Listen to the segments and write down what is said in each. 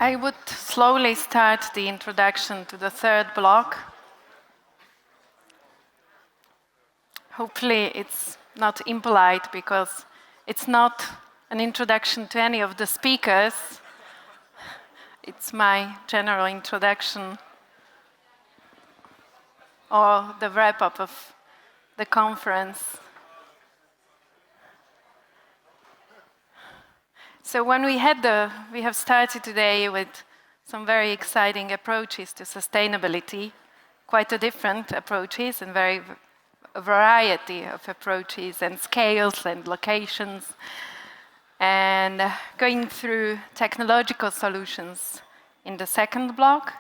I would slowly start the introduction to the third block. Hopefully it's not impolite because it's not an introduction to any of the speakers. It's my general introduction or the wrap-up of the conference. So when we have started today with some very exciting approaches to sustainability, quite a different approaches and a variety of approaches and scales and locations, and going through technological solutions in the second block,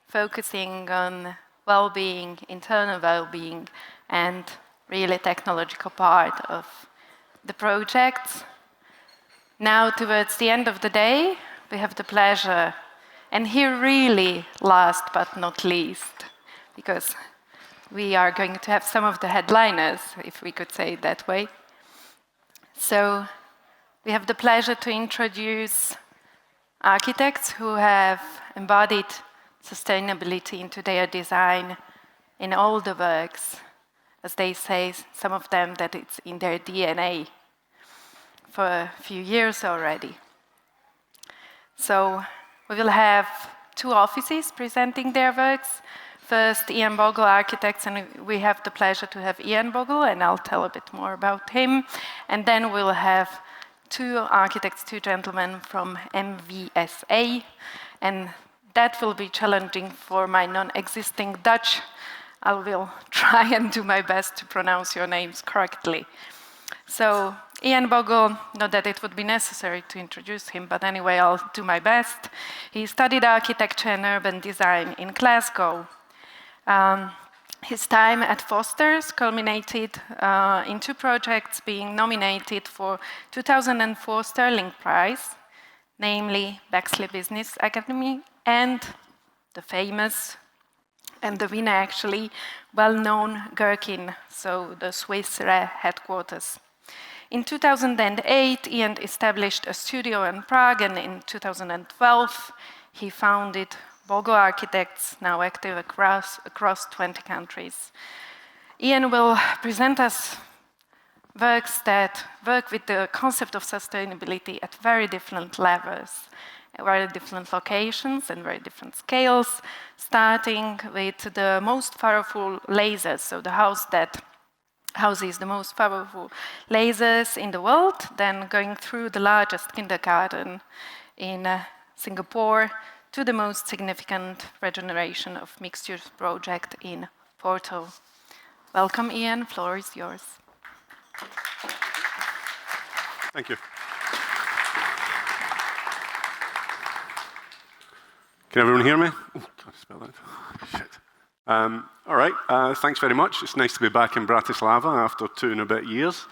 focusing on well-being, internal well-being, and really technological part of the projects. Now, towards the end of the day, we have the pleasure, and here really last but not least, because we are going to have some of the headliners, if we could say it that way. So we have the pleasure to introduce architects who have embodied sustainability into their design in all the works. As they say, some of them, that it's in their DNA for a few years already. So we will have two offices presenting their works. First, Ian Bogle Architects, and we have the pleasure to have Ian Bogle, and I'll tell a bit more about him. And then we'll have two architects, two gentlemen from MVSA, and that will be challenging for my non-existing Dutch. I will try and do my best to pronounce your names correctly. So Ian Bogle, not that it would be necessary to introduce him, but anyway, I'll do my best. He studied architecture and urban design in Glasgow. His time at Foster's culminated in two projects being nominated for 2004 Sterling Prize, namely Bexley Business Academy and the famous, and the winner actually, well-known Gherkin, so the Swiss headquarters. In 2008, Ian established a studio in Prague, and in 2012, he founded Bogle Architects, now active across 20 countries. Ian will present us works that work with the concept of sustainability at very different levels, very different locations and very different scales, starting with the most powerful lasers, so the house that houses the most powerful lasers in the world, then going through the largest kindergarten in Singapore to the most significant regeneration of mixed-use project in Porto. Welcome, Ian. Floor is yours. Thank you. Can everyone hear me? Oh, can't spell that. Shit. All right, thanks very much. It's nice to be back in Bratislava after 2 and a bit years.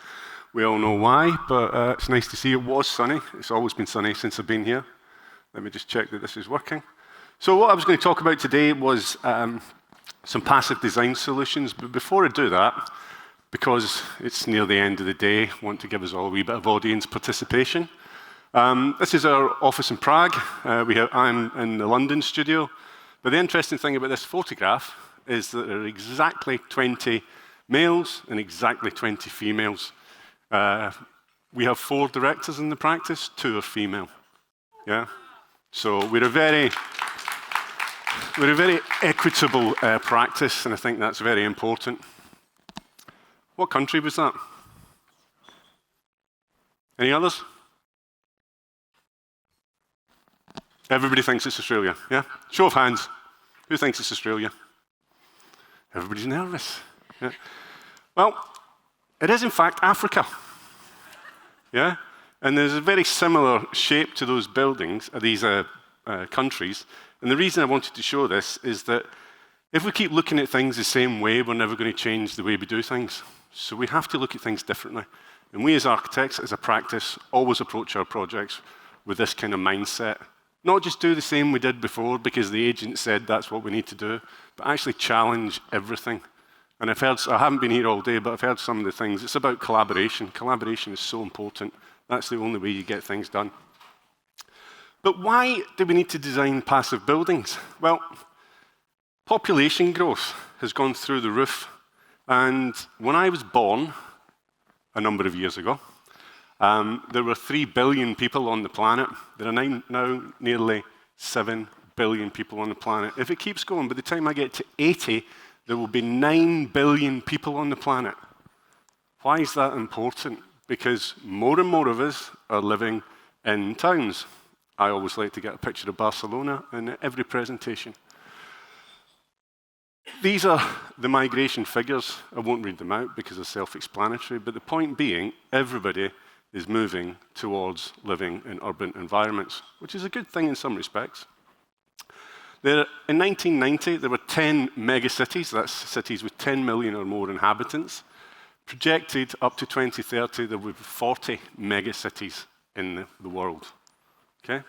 We all know why, but it's nice to see it was sunny. It's always been sunny since I've been here. Let me just check that this is working. So what I was going to talk about today was some passive design solutions. But before I do that, because it's near the end of the day, I want to give us all a wee bit of audience participation. This is our office in Prague. I'm in the London studio. But the interesting thing about this photograph is that there are exactly 20 males and exactly 20 females. We have 4 directors in the practice, 2 are female. Yeah? So we're a very equitable practice, and I think that's very important. What country was that? Any others? Everybody thinks it's Australia, yeah? Show of hands. Who thinks it's Australia? Everybody's nervous. Yeah. Well, it is in fact Africa. Yeah? And there's a very similar shape to those buildings, these countries. And the reason I wanted to show this is that if we keep looking at things the same way, we're never going to change the way we do things. So we have to look at things differently. And we as architects, as a practice, always approach our projects with this kind of mindset. Not just do the same we did before because the agent said that's what we need to do, but actually challenge everything. And I haven't been here all day, but I've heard some of the things. It's about collaboration. Collaboration is so important. That's the only way you get things done. But why do we need to design passive buildings? Well, population growth has gone through the roof. And when I was born, a number of years ago, there were 3 billion people on the planet. There are now nearly 7 billion people on the planet. If it keeps going, by the time I get to 80, there will be 9 billion people on the planet. Why is that important? Because more and more of us are living in towns. I always like to get a picture of Barcelona in every presentation. These are the migration figures. I won't read them out because they're self-explanatory, but the point being, everybody is moving towards living in urban environments, which is a good thing in some respects. In 1990, there were 10 megacities, that's cities with 10 million or more inhabitants. Projected up to 2030, there will be 40 megacities in the world. Okay?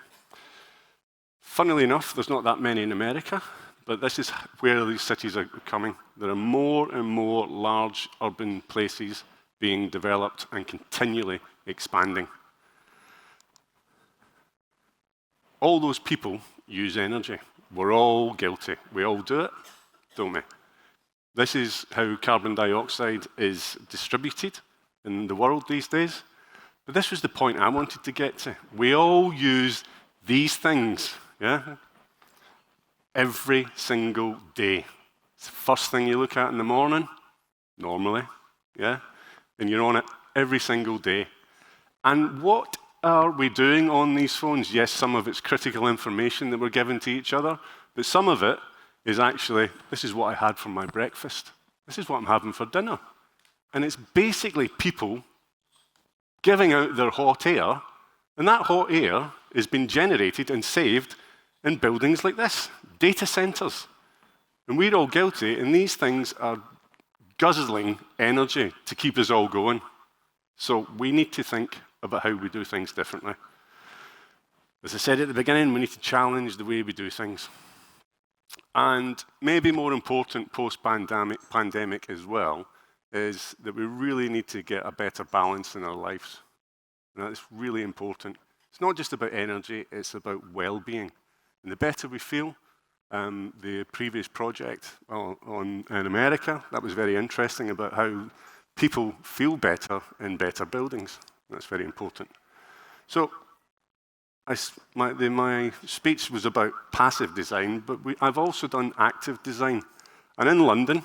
Funnily enough, there's not that many in America, but this is where these cities are coming. There are more and more large urban places being developed and continually expanding. All those people use energy. We're all guilty. We all do it, don't we? This is how carbon dioxide is distributed in the world these days. But this was the point I wanted to get to. We all use these things, yeah? Every single day. It's the first thing you look at in the morning, normally, yeah? And you're on it every single day. And what are we doing on these phones? Yes, some of it's critical information that we're giving to each other, but some of it is actually, this is what I had for my breakfast. This is what I'm having for dinner. And it's basically people giving out their hot air, and that hot air is being generated and saved in buildings like this, data centers. And we're all guilty, and these things are guzzling energy to keep us all going. So we need to think about how we do things differently. As I said at the beginning, we need to challenge the way we do things. And maybe more important post-pandemic as well is that we really need to get a better balance in our lives. And that's really important. It's not just about energy, it's about well-being. And the better we feel, the previous project in America, that was very interesting about how people feel better in better buildings. That's very important. So my speech was about passive design, but I've also done active design. And in London,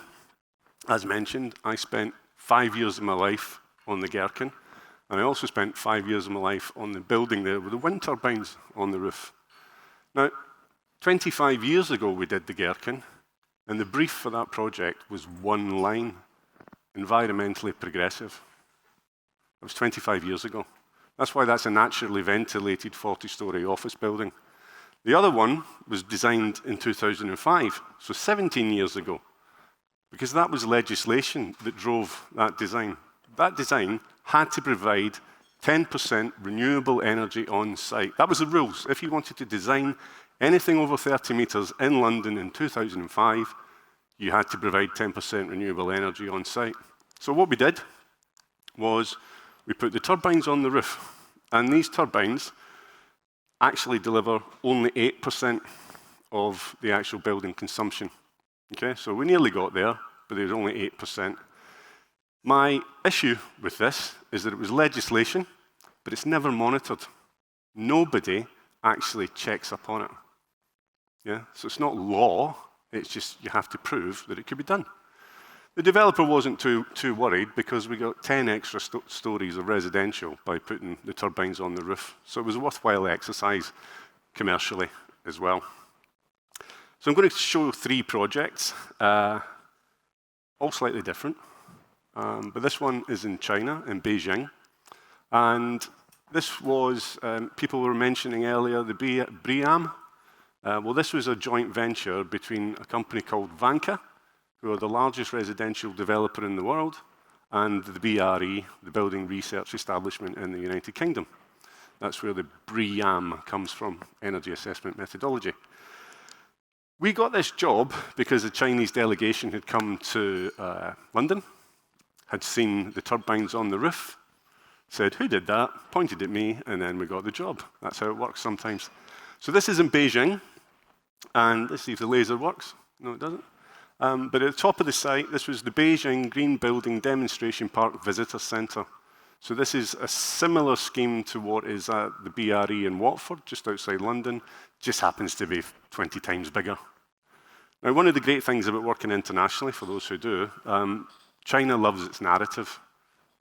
as mentioned, I spent 5 years of my life on the Gherkin, and I also spent 5 years of my life on the building there with the wind turbines on the roof. Now, 25 years ago we did the Gherkin, and the brief for that project was one line, environmentally progressive. It was 25 years ago. That's why that's a naturally ventilated 40-story office building. The other one was designed in 2005, so 17 years ago, because that was legislation that drove that design. That design had to provide 10% renewable energy on site. That was the rules. If you wanted to design anything over 30 meters in London in 2005, you had to provide 10% renewable energy on site. So what we did was we put the turbines on the roof, and these turbines actually deliver only 8% of the actual building consumption. Okay, so we nearly got there, but there was only 8%. My issue with this is that it was legislation, but it's never monitored. Nobody actually checks up on it. Yeah, so it's not law, it's just you have to prove that it could be done. The developer wasn't too worried because we got 10 extra stories of residential by putting the turbines on the roof. So it was a worthwhile exercise commercially as well. So I'm going to show 3 projects, all slightly different. But this one is in China, in Beijing. And this was, people were mentioning earlier, the BRIAM. Well, this was a joint venture between a company called Vanke, who are the largest residential developer in the world, and the BRE, the Building Research Establishment in the United Kingdom. That's where the BRIAM comes from, Energy Assessment Methodology. We got this job because the Chinese delegation had come to London, had seen the turbines on the roof. said, who did that? Pointed at me, and then we got the job. That's how it works sometimes. So this is in Beijing, and let's see if the laser works. No, it doesn't. But at the top of the site, this was the Beijing Green Building Demonstration Park Visitor Centre. So this is a similar scheme to what is at the BRE in Watford, just outside London, just happens to be 20 times bigger. Now, one of the great things about working internationally, for those who do, China loves its narrative.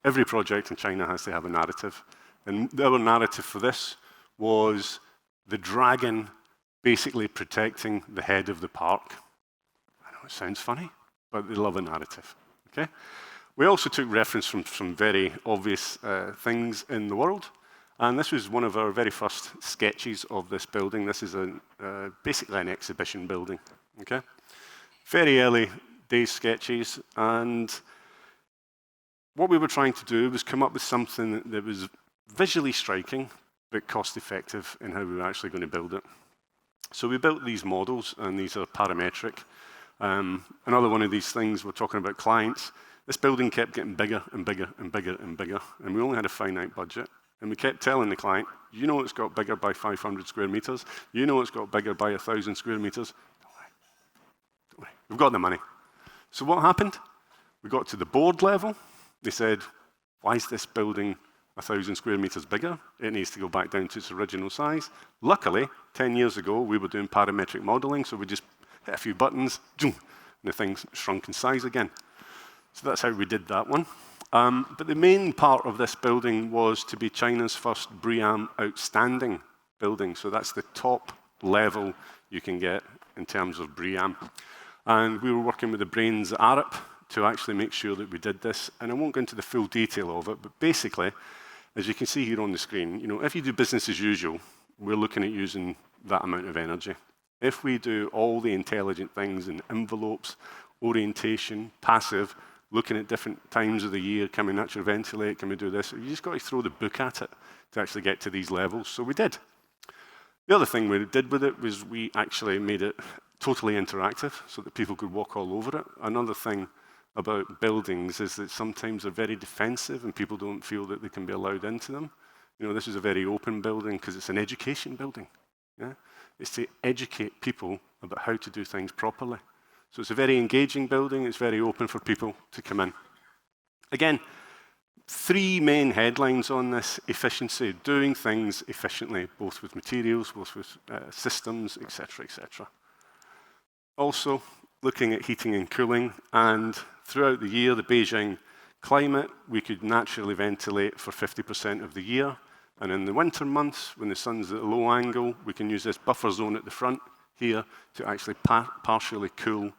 Every project in China has to have a narrative. And our narrative for this was the dragon basically protecting the head of the park. I know it sounds funny, but they love a narrative. Okay? We also took reference from some very obvious things in the world. And this was one of our very first sketches of this building. This is basically an exhibition building. Okay? Very early days sketches. And what we were trying to do was come up with something that was visually striking, but cost-effective in how we were actually going to build it. So we built these models, and these are parametric. Another one of these things, we're talking about clients. This building kept getting bigger and bigger and bigger and bigger, and we only had a finite budget. And we kept telling the client, you know it's got bigger by 500 square meters. You know it's got bigger by 1,000 square meters. Don't worry. Don't worry. We've got the money. So what happened? We got to the board level. They said, why is this building 1,000 square meters bigger? It needs to go back down to its original size. Luckily, 10 years ago, we were doing parametric modeling, so we just hit a few buttons, and the thing shrunk in size again. So that's how we did that one. But the main part of this building was to be China's first BREEAM outstanding building. So that's the top level you can get in terms of BREEAM. And we were working with the brains at Arup to actually make sure that we did this. And I won't go into the full detail of it, but basically, as you can see here on the screen, if you do business as usual, we're looking at using that amount of energy. If we do all the intelligent things in envelopes, orientation, passive, looking at different times of the year, can we naturally ventilate, can we do this? You just got to throw the book at it to actually get to these levels. So we did. The other thing we did with it was we actually made it totally interactive so that people could walk all over it. Another thing about buildings is that sometimes they're very defensive and people don't feel that they can be allowed into them. This is a very open building because it's an education building. Yeah? It's to educate people about how to do things properly. So it's a very engaging building. It's very open for people to come in. Again, 3 main headlines on this: efficiency, doing things efficiently, both with materials, both with systems, etc., etc. Also, looking at heating and cooling, and throughout the year, the Beijing climate, we could naturally ventilate for 50% of the year. And in the winter months, when the sun's at a low angle, we can use this buffer zone at the front here to actually partially cool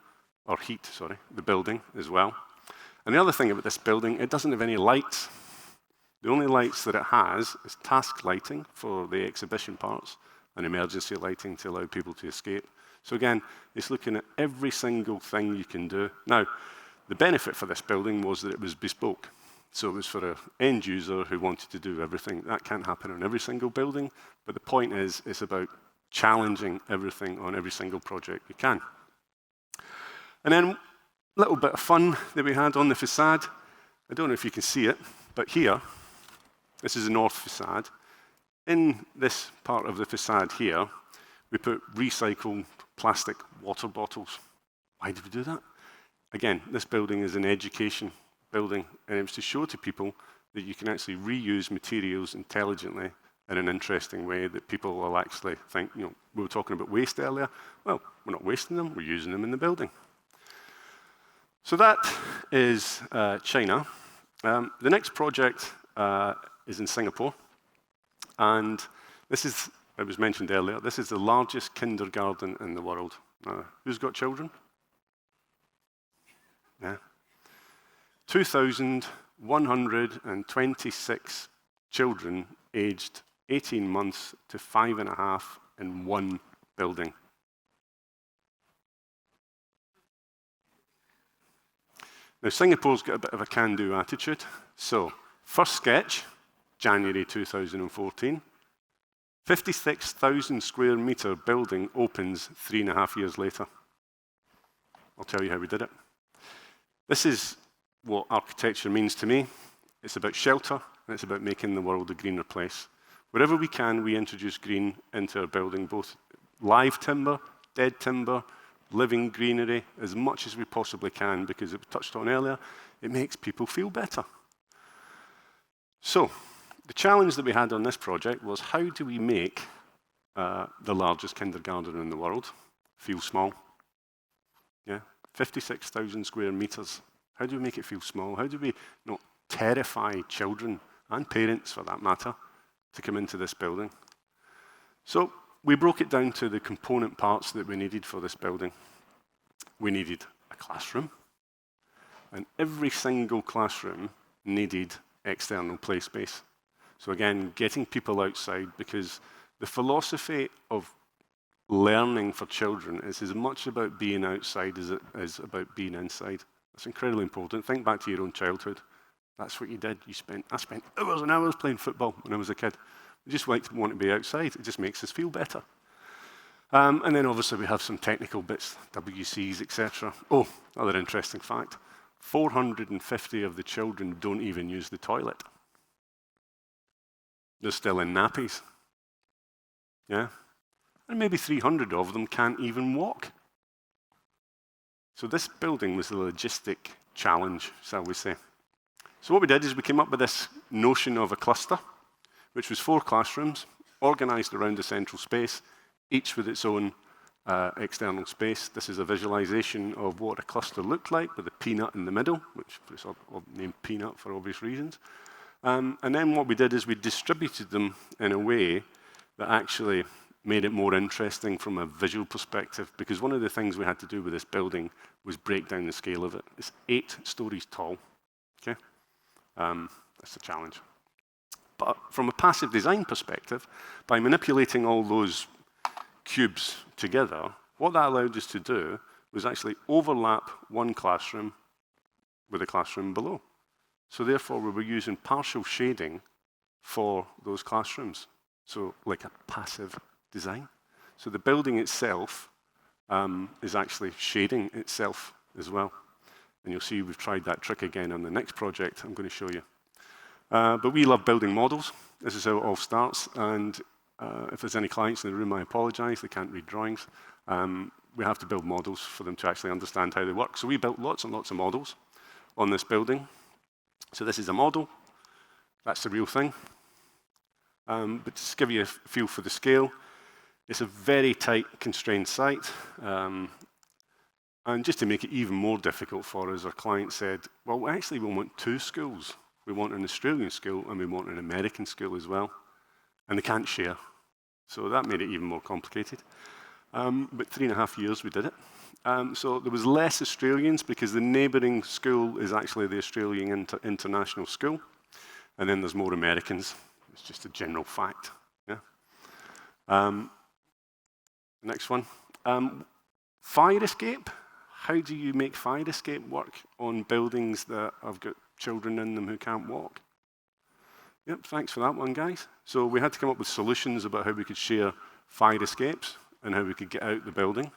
or heat, the building as well. And the other thing about this building, it doesn't have any lights. The only lights that it has is task lighting for the exhibition parts and emergency lighting to allow people to escape. So again, it's looking at every single thing you can do. Now, the benefit for this building was that it was bespoke. So it was for an end user who wanted to do everything. That can't happen on every single building, but the point is, it's about challenging everything on every single project you can. And then a little bit of fun that we had on the facade. I don't know if you can see it, but here, this is the north facade. In this part of the facade here, we put recycled plastic water bottles. Why did we do that? Again, this building is an education building, and it was to show to people that you can actually reuse materials intelligently in an interesting way that people will actually think, we were talking about waste earlier. Well, we're not wasting them, we're using them in the building. So that is China. The next project is in Singapore. And this is, it was mentioned earlier, this is the largest kindergarten in the world. Who's got children? Yeah. 2,126 children aged 18 months to 5.5 in one building. Now, Singapore's got a bit of a can-do attitude. So, first sketch, January 2014. 56,000 square meter building opens 3.5 years later. I'll tell you how we did it. This is what architecture means to me. It's about shelter, and it's about making the world a greener place. Wherever we can, we introduce green into our building, both live timber, dead timber, living greenery, as much as we possibly can, because it was touched on earlier, it makes people feel better. So, the challenge that we had on this project was, how do we make the largest kindergarten in the world feel small? Yeah, 56,000 square meters. How do we make it feel small? How do we not terrify children, and parents for that matter, to come into this building? So we broke it down to the component parts that we needed for this building. We needed a classroom, and every single classroom needed external play space. So again, getting people outside, because the philosophy of learning for children is as much about being outside as it is about being inside. That's incredibly important. Think back to your own childhood. That's what you did. I spent hours and hours playing football when I was a kid. We just want to be outside. It just makes us feel better. And then obviously we have some technical bits, WCs, etc. Oh, another interesting fact. 450 of the children don't even use the toilet. They're still in nappies. Yeah? And maybe 300 of them can't even walk. So this building was a logistic challenge, shall we say. So what we did is we came up with this notion of a cluster, which was 4 classrooms, organized around a central space, each with its own external space. This is a visualization of what a cluster looked like, with a peanut in the middle, which is named Peanut for obvious reasons. And then what we did is we distributed them in a way that actually made it more interesting from a visual perspective, because one of the things we had to do with this building was break down the scale of it. It's 8 stories tall, okay? That's the challenge. But from a passive design perspective, by manipulating all those cubes together, what that allowed us to do was actually overlap one classroom with a classroom below. So therefore, we were using partial shading for those classrooms. So like a passive design. So the building itself is actually shading itself as well. And you'll see we've tried that trick again on the next project I'm going to show you. But we love building models. This is how it all starts. And if there's any clients in the room, I apologize. They can't read drawings. We have to build models for them to actually understand how they work. So we built lots and lots of models on this building. So this is a model. That's the real thing. But to give you a feel for the scale, it's a very tight, constrained site. And just to make it even more difficult for us, our client said, well, actually, we want 2 schools. We want an Australian school and we want an American school as well. And they can't share. So that made it even more complicated. But 3.5 years we did it. So there was less Australians because the neighbouring school is actually the Australian International School. And then there's more Americans. It's just a general fact. Yeah. Next one. Fire escape. How do you make fire escape work on buildings that have got children in them who can't walk? Yep, thanks for that one, guys. So we had to come up with solutions about how we could share fire escapes and how we could get out the building.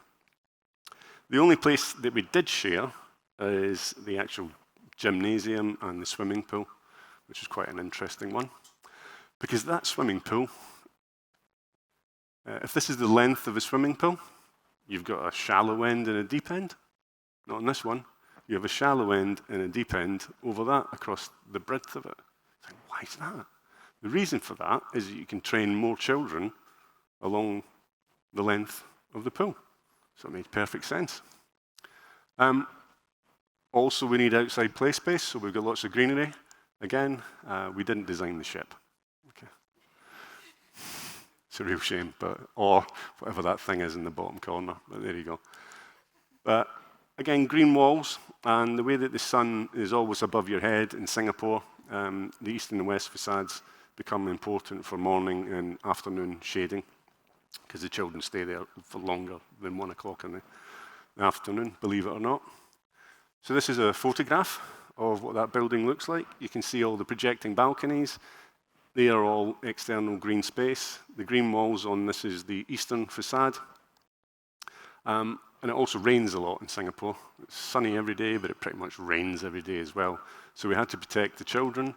The only place that we did share is the actual gymnasium and the swimming pool, which is quite an interesting one. Because that swimming pool, if this is the length of a swimming pool, you've got a shallow end and a deep end. Not on this one. You have a shallow end and a deep end over that across the breadth of it. Like, why is that? The reason for that is that you can train more children along the length of the pool. So it made perfect sense. Also, we need outside play space, so we've got lots of greenery. Again, we didn't design the ship. Okay. It's a real shame, or whatever that thing is in the bottom corner, but there you go. But again, green walls, and the way that the sun is always above your head in Singapore, the east and the west facades become important for morning and afternoon shading, because the children stay there for longer than 1 o'clock in the afternoon, believe it or not. So this is a photograph of what that building looks like. You can see all the projecting balconies. They are all external green space. The green walls on this is the eastern facade. And it also rains a lot in Singapore. It's sunny every day, but it pretty much rains every day as well. So we had to protect the children.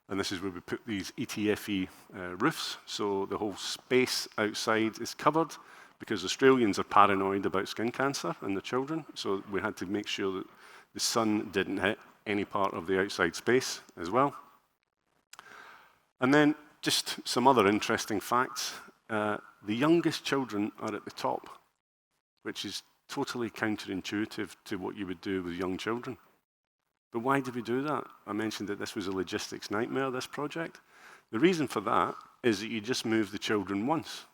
And this is where we put these ETFE roofs, so the whole space outside is covered, because Australians are paranoid about skin cancer in the children, so we had to make sure that the sun didn't hit any part of the outside space as well. And then just some other interesting facts. The youngest children are at the top, which is totally counterintuitive to what you would do with young children. But why did we do that? I mentioned that this was a logistics nightmare, this project. The reason for that is that you just move the children once.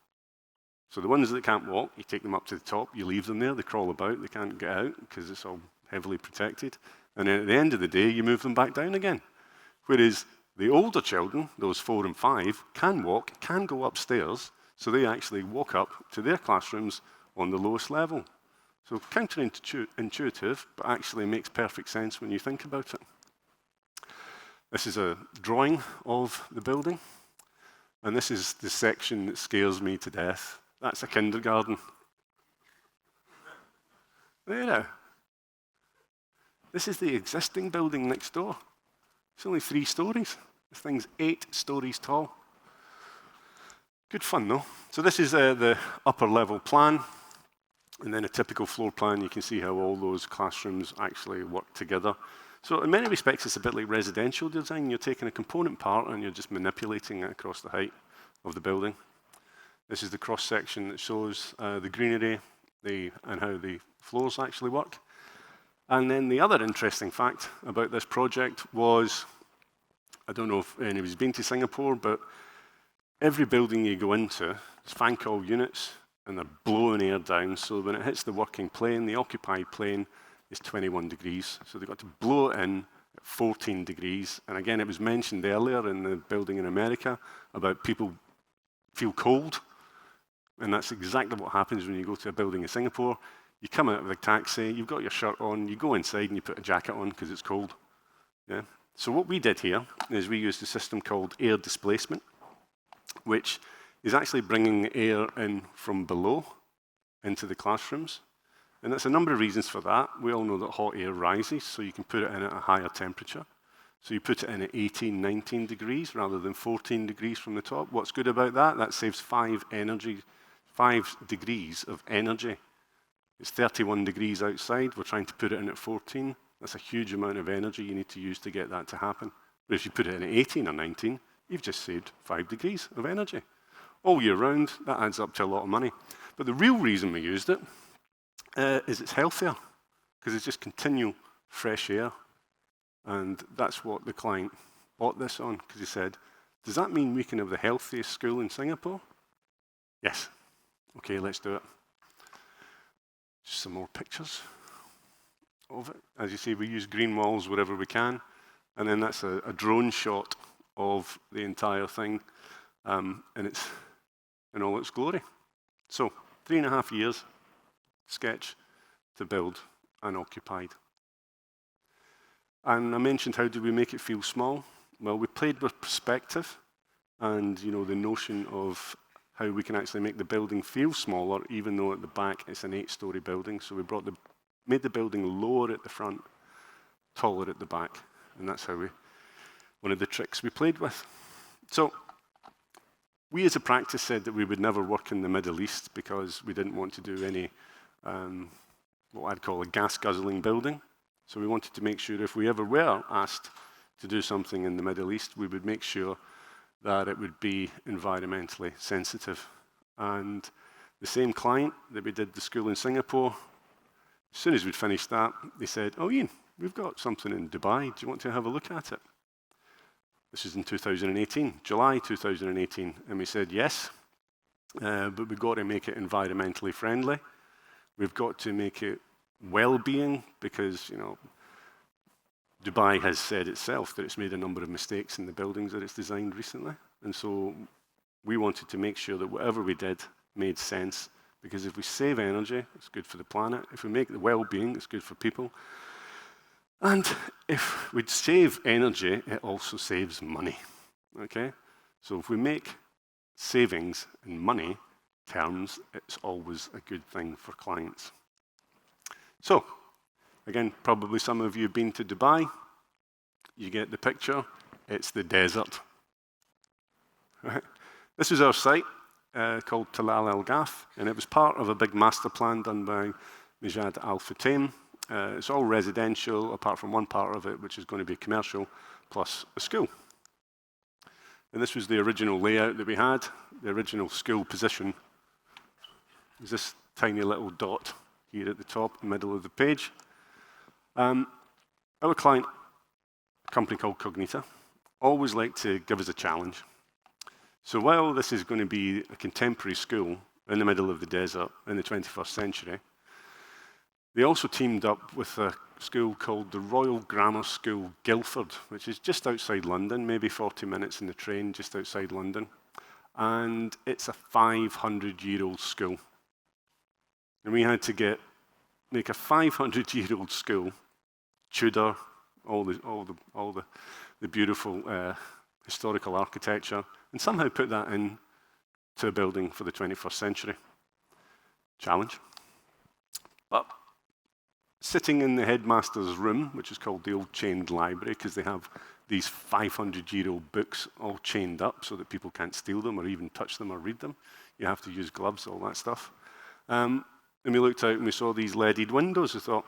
So the ones that can't walk, you take them up to the top, you leave them there, they crawl about, they can't get out because it's all heavily protected. And then at the end of the day, you move them back down again. Whereas the older children, those 4 and 5, can walk, can go upstairs, so they actually walk up to their classrooms on the lowest level. So counterintuitive, but actually makes perfect sense when you think about it. This is a drawing of the building, and this is the section that scares me to death. That's a kindergarten. There. This is the existing building next door. It's only 3 stories. This thing's 8 stories tall. Good fun, though. So this is the upper level plan. And then a typical floor plan, you can see how all those classrooms actually work together. So in many respects, it's a bit like residential design. You're taking a component part and you're just manipulating it across the height of the building. This is the cross-section that shows the greenery and how the floors actually work. And then the other interesting fact about this project was, I don't know if anybody's been to Singapore, but every building you go into, it's fan coil units, and they're blowing air down, so when it hits the working plane, the occupied plane is 21 degrees. So they've got to blow it in at 14 degrees. And again, it was mentioned earlier in the building in America about people feel cold. And that's exactly what happens when you go to a building in Singapore. You come out of the taxi, you've got your shirt on, you go inside and you put a jacket on because it's cold. Yeah. So what we did here is we used a system called air displacement, which is actually bringing the air in from below into the classrooms. And there's a number of reasons for that. We all know that hot air rises, so you can put it in at a higher temperature. So you put it in at 18, 19 degrees rather than 14 degrees from the top. What's good about that? That saves 5 degrees of energy. It's 31 degrees outside. We're trying to put it in at 14. That's a huge amount of energy you need to use to get that to happen. But if you put it in at 18 or 19, you've just saved 5 degrees of energy. All year round, that adds up to a lot of money. But the real reason we used it is it's healthier, because it's just continual fresh air. And that's what the client bought this on, because he said, does that mean we can have the healthiest school in Singapore? Yes. Okay, let's do it. Just some more pictures of it. As you see, we use green walls wherever we can. And then that's a drone shot of the entire thing. And it's in all its glory. So 3.5 years, sketch to build and occupied. And I mentioned, how do we make it feel small? Well, we played with perspective and the notion of how we can actually make the building feel smaller, even though at the back it's an 8-story building. So we made the building lower at the front, taller at the back. And that's one of the tricks we played with. So we as a practice said that we would never work in the Middle East because we didn't want to do any, what I'd call a gas-guzzling building. So we wanted to make sure if we ever were asked to do something in the Middle East, we would make sure that it would be environmentally sensitive. And the same client that we did the school in Singapore, as soon as we'd finished that, they said, oh, Ian, we've got something in Dubai. Do you want to have a look at it? This is in 2018, July 2018. And we said, yes, but we've got to make it environmentally friendly. We've got to make it well-being, because Dubai has said itself that it's made a number of mistakes in the buildings that it's designed recently. And so we wanted to make sure that whatever we did made sense, because if we save energy, it's good for the planet. If we make the well-being, it's good for people. And if we save energy, it also saves money. Okay? So if we make savings in money terms, it's always a good thing for clients. So, again, probably some of you have been to Dubai. You get the picture. it's the desert. Right? This was our site called Talal El Gath, and it was part of a big master plan done by Mijad Al Futtaim. It's all residential, apart from one part of it, which is going to be commercial, plus a school. And this was the original layout that we had. The original school position is this tiny little dot here at the top, middle of the page. Our client, a company called Cognita, always liked to give us a challenge. So while this is going to be a contemporary school in the middle of the desert in the 21st century, they also teamed up with a school called the Royal Grammar School, Guildford, which is just outside London, maybe 40 minutes in the train, just outside London. And it's a 500-year-old school. And we had to make a 500-year-old school, Tudor, all the beautiful historical architecture, and somehow put that in to a building for the 21st century. Challenge. But sitting in the headmaster's room, which is called the Old Chained Library, because they have these 500-year-old books all chained up so that people can't steal them or even touch them or read them. You have to use gloves, all that stuff. And we looked out and we saw these leaded windows. We thought,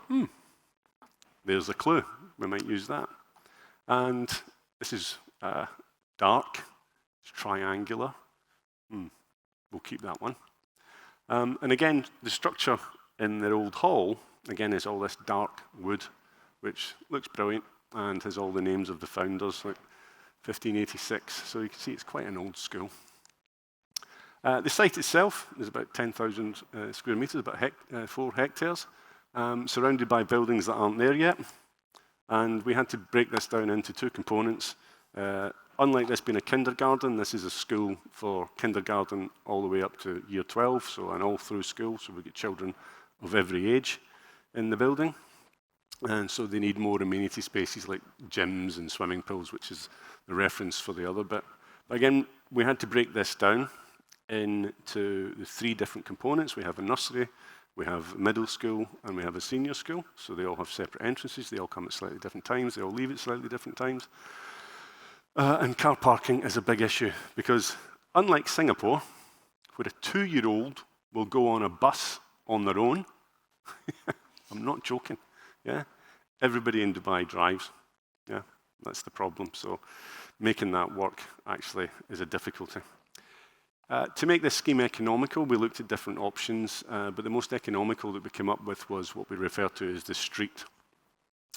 there's a clue. We might use that. And this is dark. It's triangular. We'll keep that one. And again, the structure in their old hall, again, is all this dark wood, which looks brilliant and has all the names of the founders, like 1586. So you can see it's quite an old school. The site itself is about 10,000 square meters, about 4 hectares, surrounded by buildings that aren't there yet. And we had to break this down into 2 components. Unlike this being a kindergarten, this is a school for kindergarten all the way up to year 12, so an all-through school, so we get children of every age in the building. And so they need more amenity spaces like gyms and swimming pools, which is the reference for the other bit. But again, we had to break this down into the 3 different components. We have a nursery, we have a middle school, and we have a senior school. So they all have separate entrances. They all come at slightly different times. They all leave at slightly different times. And car parking is a big issue because unlike Singapore, where a 2-year-old will go on a bus on their own, I'm not joking, yeah? Everybody in Dubai drives, yeah? That's the problem. So making that work actually is a difficulty. To make this scheme economical, we looked at different options, but the most economical that we came up with was what we refer to as the street.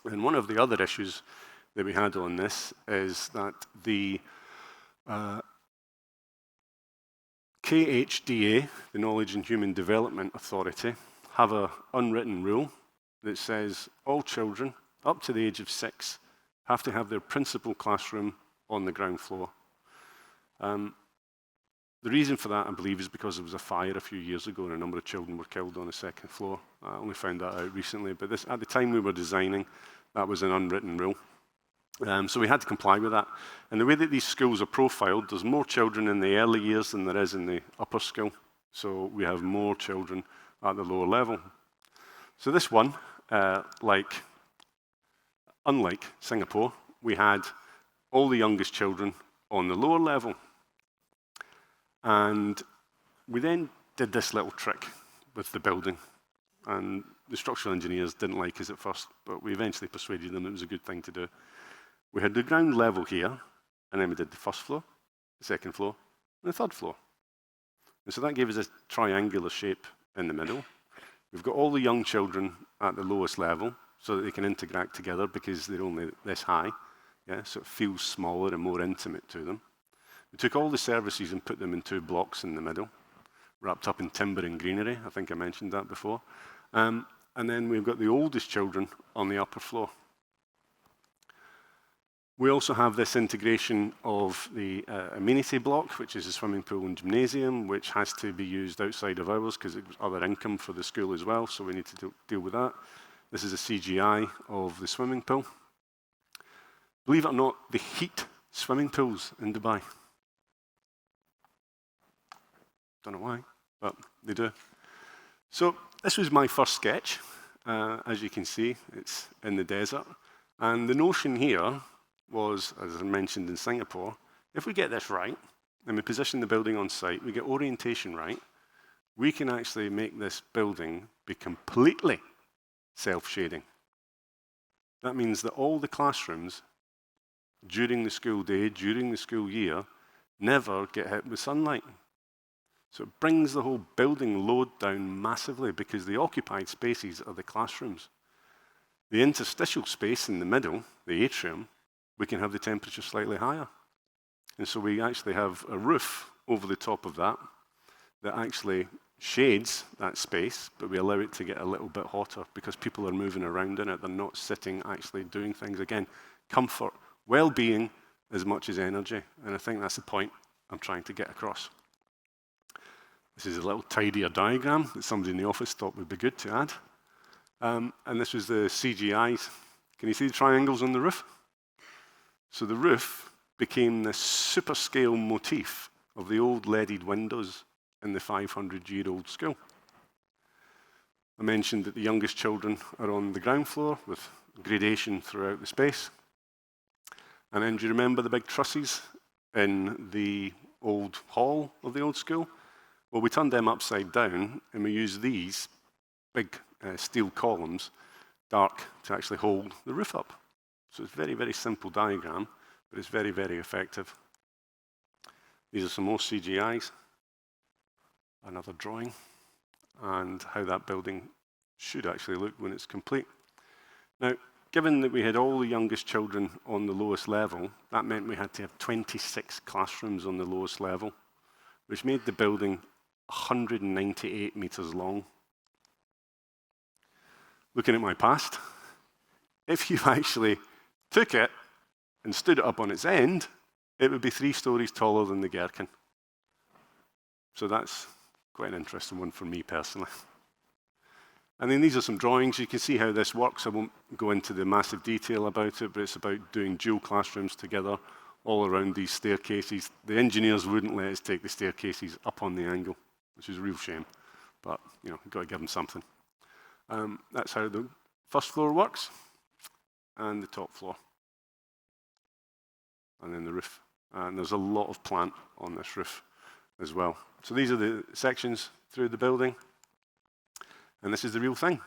And one of the other issues that we had on this is that the KHDA, the Knowledge and Human Development Authority, have an unwritten rule that says all children up to the age of 6 have to have their principal classroom on the ground floor. The reason for that, I believe, is because there was a fire a few years ago and a number of children were killed on the 2nd floor. I only found that out recently, but at the time we were designing, that was an unwritten rule. So we had to comply with that. And the way that these schools are profiled, there's more children in the early years than there is in the upper school. So we have more children at the lower level. So this one, unlike Singapore, we had all the youngest children on the lower level. And we then did this little trick with the building. And the structural engineers didn't like us at first, but we eventually persuaded them it was a good thing to do. We had the ground level here, and then we did the 1st floor, the 2nd floor, and the 3rd floor. And so that gave us a triangular shape in the middle. We've got all the young children at the lowest level so that they can interact together because they're only this high, yeah? So it feels smaller and more intimate to them. We took all the services and put them in 2 blocks in the middle, wrapped up in timber and greenery. I think I mentioned that before. And then we've got the oldest children on the upper floor. We also have this integration of the amenity block, which is a swimming pool and gymnasium, which has to be used outside of hours because it was other income for the school as well, so we need to deal with that. This is a CGI of the swimming pool. Believe it or not, they heat swimming pools in Dubai. Don't know why, but they do. So this was my first sketch. As you can see, it's in the desert. And the notion here was, as I mentioned in Singapore, if we get this right, and we position the building on site, we get orientation right, we can actually make this building be completely self-shading. That means that all the classrooms during the school day, during the school year, never get hit with sunlight. So it brings the whole building load down massively because the occupied spaces are the classrooms. The interstitial space in the middle, the atrium, we can have the temperature slightly higher. And so we actually have a roof over the top of that that actually shades that space, but we allow it to get a little bit hotter because people are moving around in it. They're not sitting actually doing things. Again, comfort, well-being as much as energy. And I think that's the point I'm trying to get across. This is a little tidier diagram that somebody in the office thought would be good to add. And this was the CGIs. Can you see the triangles on the roof? So the roof became this super scale motif of the old leaded windows in the 500-year-old school. I mentioned that the youngest children are on the ground floor with gradation throughout the space. And then do you remember the big trusses in the old hall of the old school? Well, we turned them upside down and we used these big steel columns, dark, to actually hold the roof up. So it's a very, very simple diagram, but it's very, very effective. These are some more CGIs, another drawing, and how that building should actually look when it's complete. Now, given that we had all the youngest children on the lowest level, that meant we had to have 26 classrooms on the lowest level, which made the building 198 meters long. Looking at my past, if you actually took it and stood it up on its end, it would be 3 stories taller than the Gherkin. So that's quite an interesting one for me personally. And then these are some drawings. You can see how this works. I won't go into the massive detail about it, but it's about doing dual classrooms together all around these staircases. The engineers wouldn't let us take the staircases up on the angle, which is a real shame. But, you know, you've got to give them something. That's how the first floor works, and the top floor. And then the roof. And there's a lot of plant on this roof as well. So these are the sections through the building. And this is the real thing.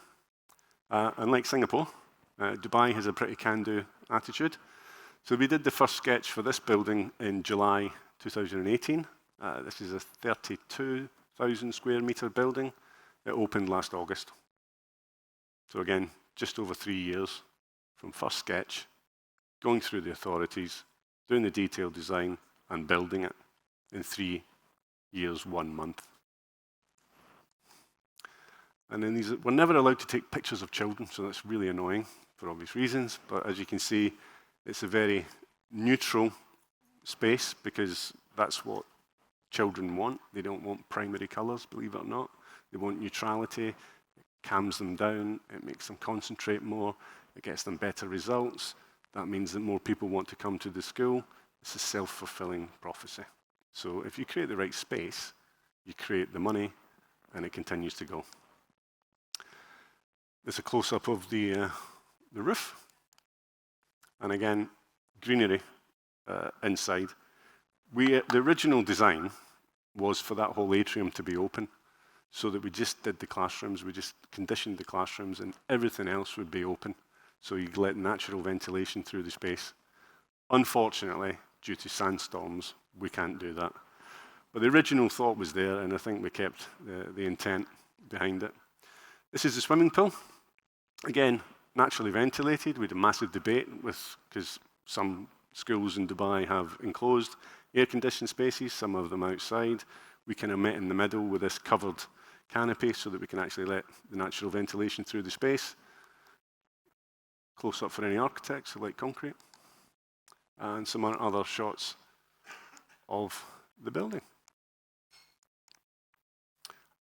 Unlike Singapore, Dubai has a pretty can-do attitude. So we did the first sketch for this building in July 2018. This is a 32,000 square meter building. It opened last August. So again, just over 3 years from first sketch, going through the authorities, doing the detailed design, and building it in 3 years, 1 month. And then we're never allowed to take pictures of children, so that's really annoying for obvious reasons. But as you can see, it's a very neutral space because that's what children want. They don't want primary colors, believe it or not. They want neutrality. It calms them down. It makes them concentrate more. It gets them better results. That means that more people want to come to the school. It's a self-fulfilling prophecy. So if you create the right space, you create the money, and it continues to go. There's a close-up of the roof. And again, greenery inside. The original design was for that whole atrium to be open, so that we just did the classrooms, we just conditioned the classrooms, and everything else would be open. So you let natural ventilation through the space. Unfortunately, due to sandstorms, we can't do that. But the original thought was there, and I think we kept the intent behind it. This is the swimming pool. Again, naturally ventilated. We had a massive debate because some schools in Dubai have enclosed air-conditioned spaces, some of them outside. We kind of met in the middle with this covered canopy so that we can actually let the natural ventilation through the space. Close up for any architects who like concrete. And some other shots of the building.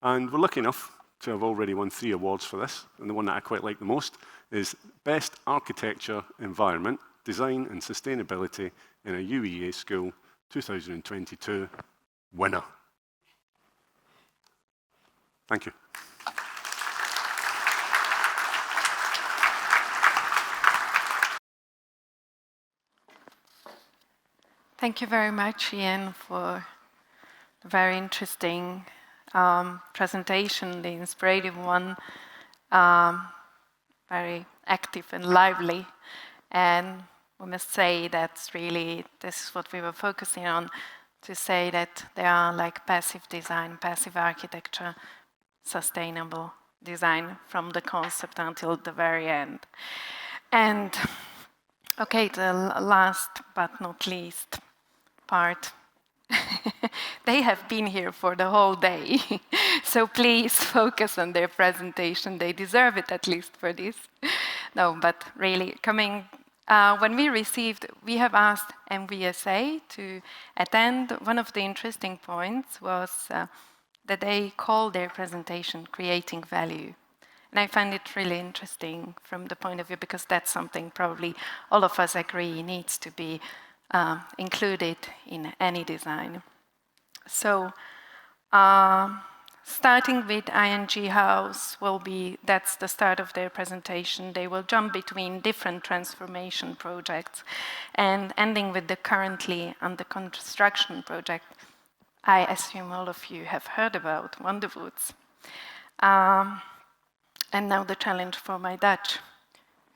And we're lucky enough to have already won 3 awards for this. And the one that I quite like the most is Best Architecture, Environment, Design and Sustainability in a UEA School 2022 winner. Thank you. Thank you very much, Ian, for the very interesting presentation, the inspirative one, very active and lively. And we must say that's really, this is what we were focusing on, to say that there are like passive design, passive architecture, sustainable design from the concept until the very end. And okay, the last but not least part. They have been here for the whole day, so please focus on their presentation. They deserve it at least for this. No, but really, when we have asked MVSA to attend. One of the interesting points was that they call their presentation "Creating Value." And I find it really interesting from the point of view, because that's something probably all of us agree needs to be included in any design. So, starting with ING House that's the start of their presentation. They will jump between different transformation projects and ending with the currently under construction project I assume all of you have heard about, Wonderwoods. And now the challenge for my Dutch.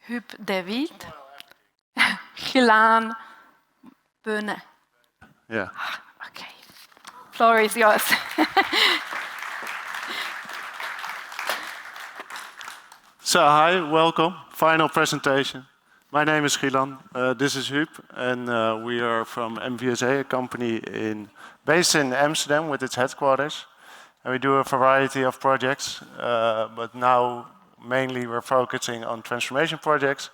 Huub, David, Gilan, Beune. Yeah. Okay. Floor is yours. So hi, welcome. Final presentation. My name is Gilan. This is Huub, and we are from MVSA, a company based in Amsterdam with its headquarters. And we do a variety of projects, but now mainly we're focusing on transformation projects.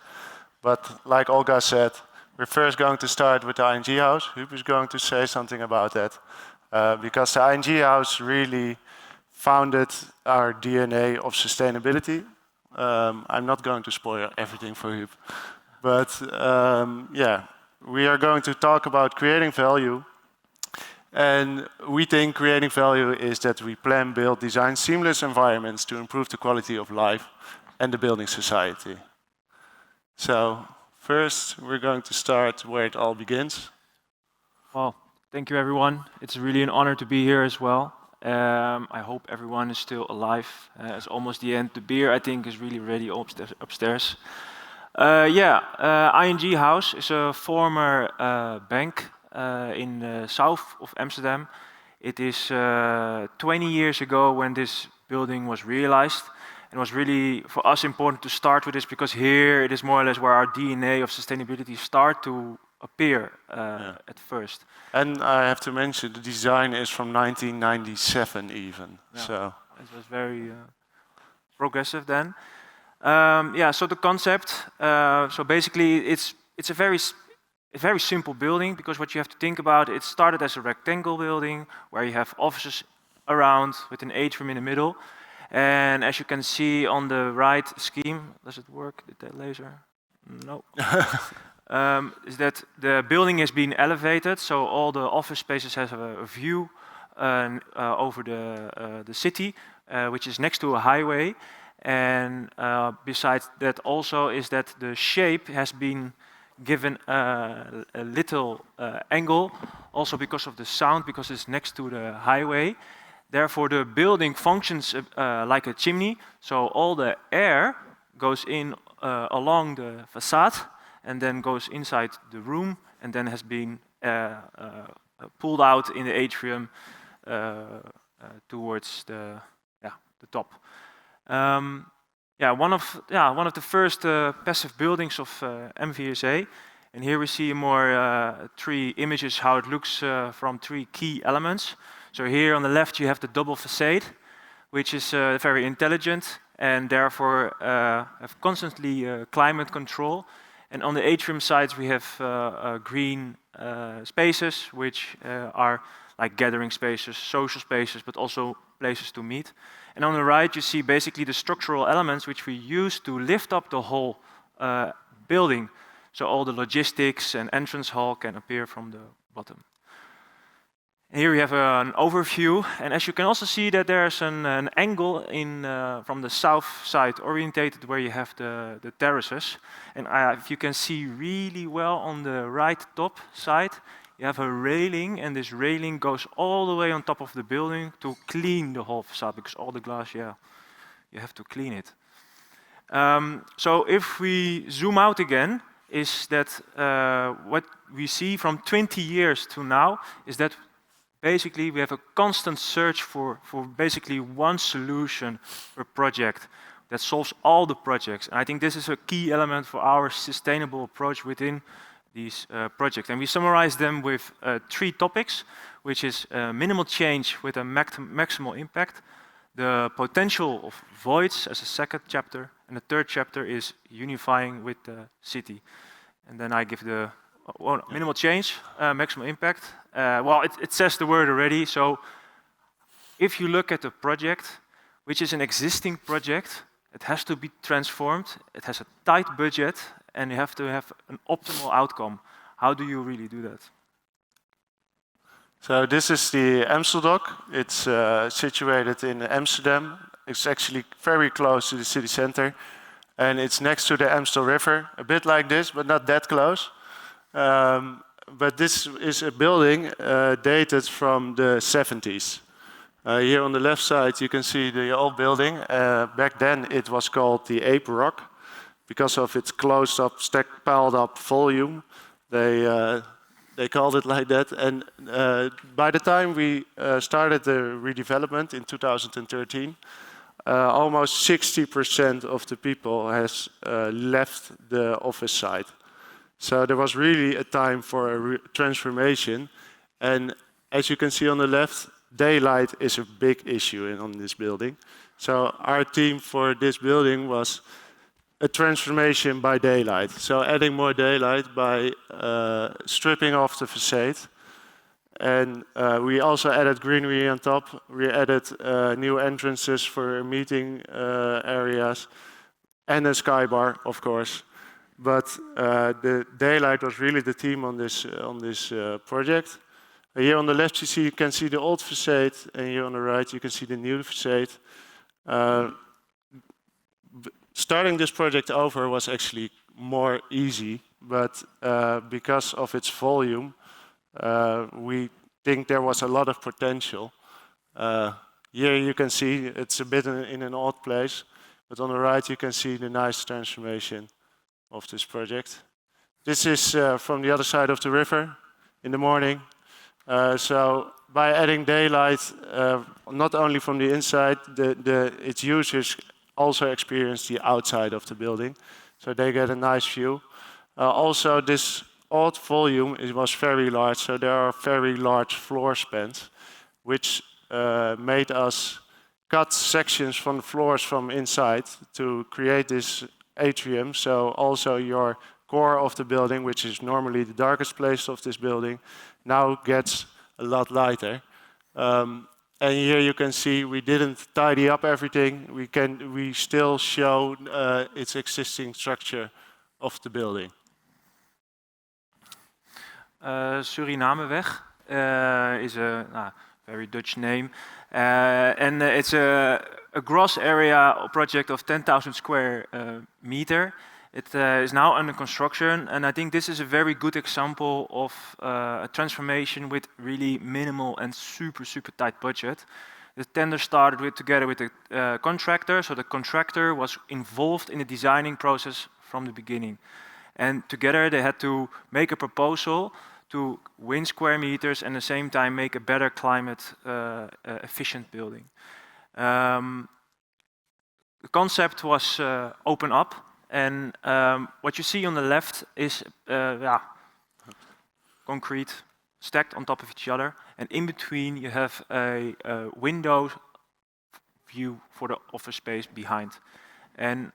But like Olga said, we're first going to start with the ING House. Huub is going to say something about that, because the ING House really founded our DNA of sustainability. I'm not going to spoil everything for Huub, but yeah, we are going to talk about creating value. And we think creating value is that we plan, build, design seamless environments to improve the quality of life and the building society. So first, we're going to start where it all begins. Well, thank you, everyone. It's really an honor to be here as well. I hope everyone is still alive. It's almost the end. The beer, I think, is really ready upstairs. ING House is a former bank in the south of Amsterdam. It is 20 years ago when this building was realized. It was really, for us, important to start with this, because here it is more or less where our DNA of sustainability start to appear at first. And I have to mention, the design is from 1997 even. Yeah. So it was very progressive then. So the concept, so basically it's a very simple building, because what you have to think about, it started as a rectangle building where you have offices around with an atrium in the middle. And as you can see on the right scheme, does it work, the laser? No. Is that the building is being elevated, so all the office spaces have a view over the city, which is next to a highway. And besides that also is that the shape has been given a little angle, also because of the sound, because it's next to the highway. Therefore, the building functions like a chimney, so all the air goes in along the facade and then goes inside the room and then has been pulled out in the atrium towards the top. One of the first passive buildings of MVSA, and here we see more 3 images how it looks from 3 key elements. So here on the left you have the double facade, which is very intelligent and therefore have constantly climate control. And on the atrium sides we have green spaces, which are like gathering spaces, social spaces, but also places to meet. And on the right you see basically the structural elements which we use to lift up the whole building. So all the logistics and entrance hall can appear from the bottom. Here we have an overview, and as you can also see that there's an angle from the south side orientated where you have the terraces. And if you can see really well on the right top side, you have a railing, and this railing goes all the way on top of the building to clean the whole facade, because all the glass, yeah, you have to clean it. So if we zoom out again, is that what we see from 20 years to now is that basically we have a constant search for basically one solution per project that solves all the projects. And I think this is a key element for our sustainable approach within these projects. And we summarize them with 3 topics, which is minimal change with a maximal impact, the potential of voids as a second chapter, and the third chapter is unifying with the city. And then I give the minimal change, maximum impact. Well, it says the word already. So if you look at the project, which is an existing project, it has to be transformed. It has a tight budget, and you have to have an optimal outcome. How do you really do that? So this is the Amsteldock. It's situated in Amsterdam. It's actually very close to the city center. And it's next to the Amstel River, a bit like this, but not that close. But this is a building dated from the 70s. Here on the left side, you can see the old building. Back then, it was called the Ape Rock because of its closed-up, stacked, piled-up volume. They called it like that. And by the time we started the redevelopment in 2013, almost 60% of the people has left the office site. So there was really a time for a transformation. And as you can see on the left, daylight is a big issue on this building. So our theme for this building was a transformation by daylight. So adding more daylight by stripping off the facade. And we also added greenery on top. We added new entrances for meeting areas and a sky bar, of course. But the daylight was really the theme on this project. Here on the left you can see the old facade, and here on the right you can see the new facade. Starting this project over was actually more easy, but because of its volume, we think there was a lot of potential. Here you can see it's a bit in an odd place, but on the right you can see the nice transformation of this project. This is from the other side of the river in the morning. So by adding daylight, not only from the inside, its users also experience the outside of the building, so they get a nice view. Also, this odd volume was very large, so there are very large floor spans, which made us cut sections from the floors from inside to create this atrium. So also your core of the building, which is normally the darkest place of this building, now gets a lot lighter. And here you can see we didn't tidy up everything. We still show its existing structure of the building. Surinameweg is a very Dutch name, and it's a gross area project of 10,000 square meter. It is now under construction, and I think this is a very good example of a transformation with really minimal and super tight budget. The tender started together with the contractor, so the contractor was involved in the designing process from the beginning. And together they had to make a proposal to win square meters and at the same time make a better climate efficient building. The concept was open up. And what you see on the left is concrete stacked on top of each other. And in between you have a window view for the office space behind. And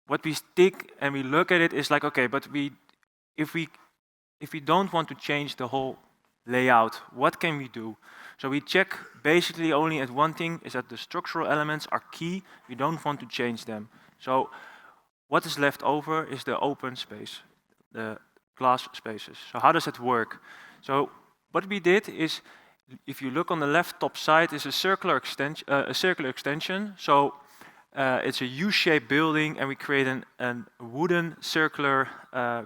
what we stick and we look at it is like, okay, but if we don't want to change the whole layout, what can we do? So we check basically only at one thing, is that the structural elements are key. We don't want to change them. So what is left over is the open space, the glass spaces. So how does it work? So what we did is, if you look on the left top side, is a circular extension. So It's a U-shaped building, and we create a wooden circular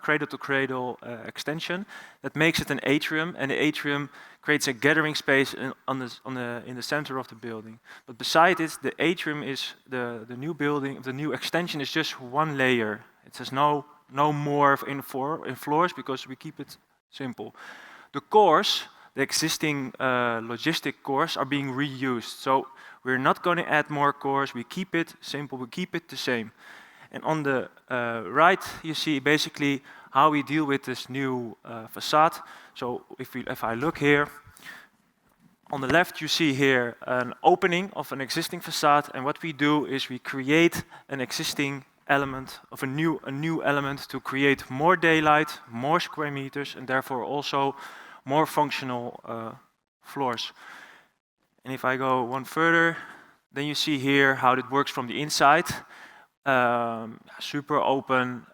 cradle-to-cradle extension that makes it an atrium, and the atrium creates a gathering space in the center of the building. But beside it, the atrium is the new building, the new extension is just one layer. It has no more in floors because we keep it simple. The cores, the existing logistic cores, are being reused. So we're not going to add more cores. We keep it simple. We keep it the same. And on the right, you see basically how we deal with this new facade. So if I look here, on the left you see here an opening of an existing facade, and what we do is we create an existing element of a new element to create more daylight, more square meters, and therefore also more functional floors. And if I go one further, then you see here how it works from the inside. Super open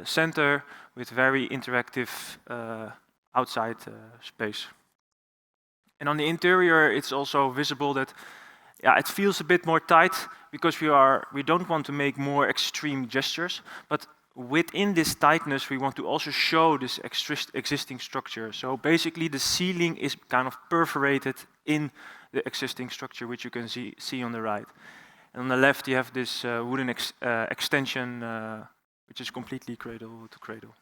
center with very interactive outside space. And on the interior, it's also visible that it feels a bit more tight because we don't want to make more extreme gestures, but within this tightness, we want to also show this existing structure. So basically, the ceiling is kind of perforated in the existing structure, which you can see on the right. And on the left, you have this wooden extension, which is completely cradle to cradle.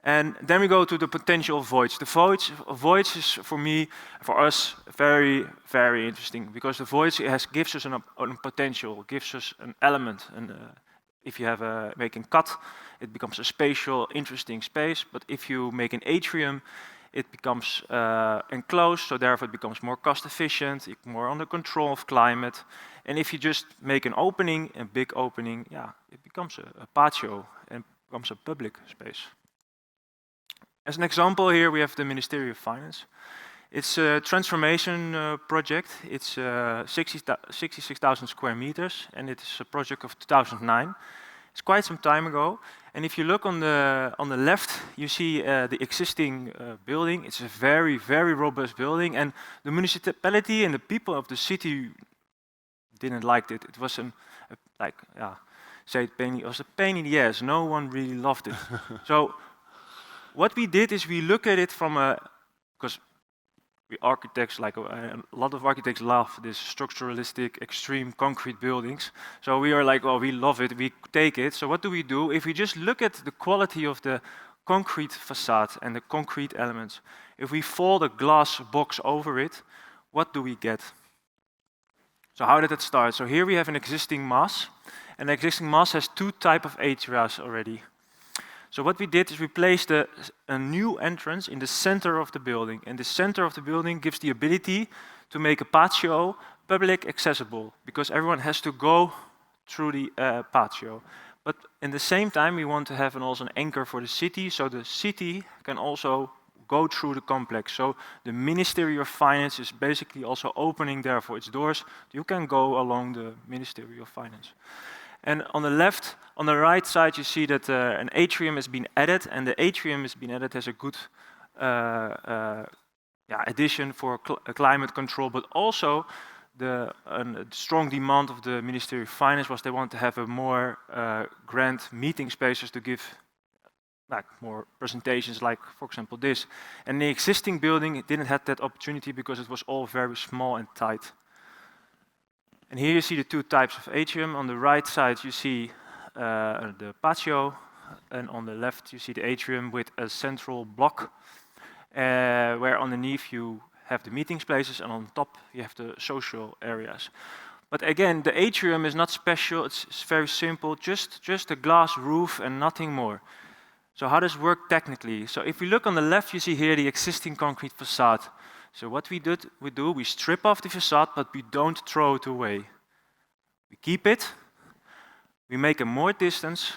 And then we go to the potential voids. The voids is for us, very, very interesting because the voids gives us a potential, gives us an element. And if you make a cut, it becomes a spatial, interesting space. But if you make an atrium, it becomes enclosed, so therefore it becomes more cost efficient, more under control of climate. And if you just make an opening, a big opening, it becomes a patio and becomes a public space. As an example here, we have the Ministry of Finance. It's a transformation project. It's 66,000 square meters, and it is a project of 2009. It's quite some time ago. And if you look on the left, you see the existing building. It's a very, very robust building, and the municipality and the people of the city didn't like it. It was it was a pain in the ass. No one really loved it. So what we did is we look at it from because we architects, a lot of architects love this structuralistic, extreme concrete buildings. So we are like, well, we love it, we take it. So what do? If we just look at the quality of the concrete facade and the concrete elements, if we fold a glass box over it, what do we get? So how did it start? So here we have an existing mass, and the existing mass has two types of atrias already. So what we did is we placed a new entrance in the center of the building, and the center of the building gives the ability to make a patio public accessible, because everyone has to go through the patio. But in the same time, we want to have also an anchor for the city, so the city can also go through the complex. So the Ministry of Finance is basically also opening therefore its doors. You can go along the Ministry of Finance. And on the right side, you see that an atrium has been added, and the atrium has been added as a good addition for climate control, but also the strong demand of the Ministry of Finance was they want to have a more grand meeting spaces to give more presentations, like for example this. And the existing building didn't have that opportunity because it was all very small and tight. And here you see the two types of atrium. On the right side you see the patio, and on the left you see the atrium with a central block, where underneath you have the meeting spaces, and on top you have the social areas. But again, the atrium is not special, it's very simple, just a glass roof and nothing more. So how does it work technically? So if we look on the left, you see here the existing concrete facade. So what we strip off the facade, but we don't throw it away. We keep it, we make a more distance.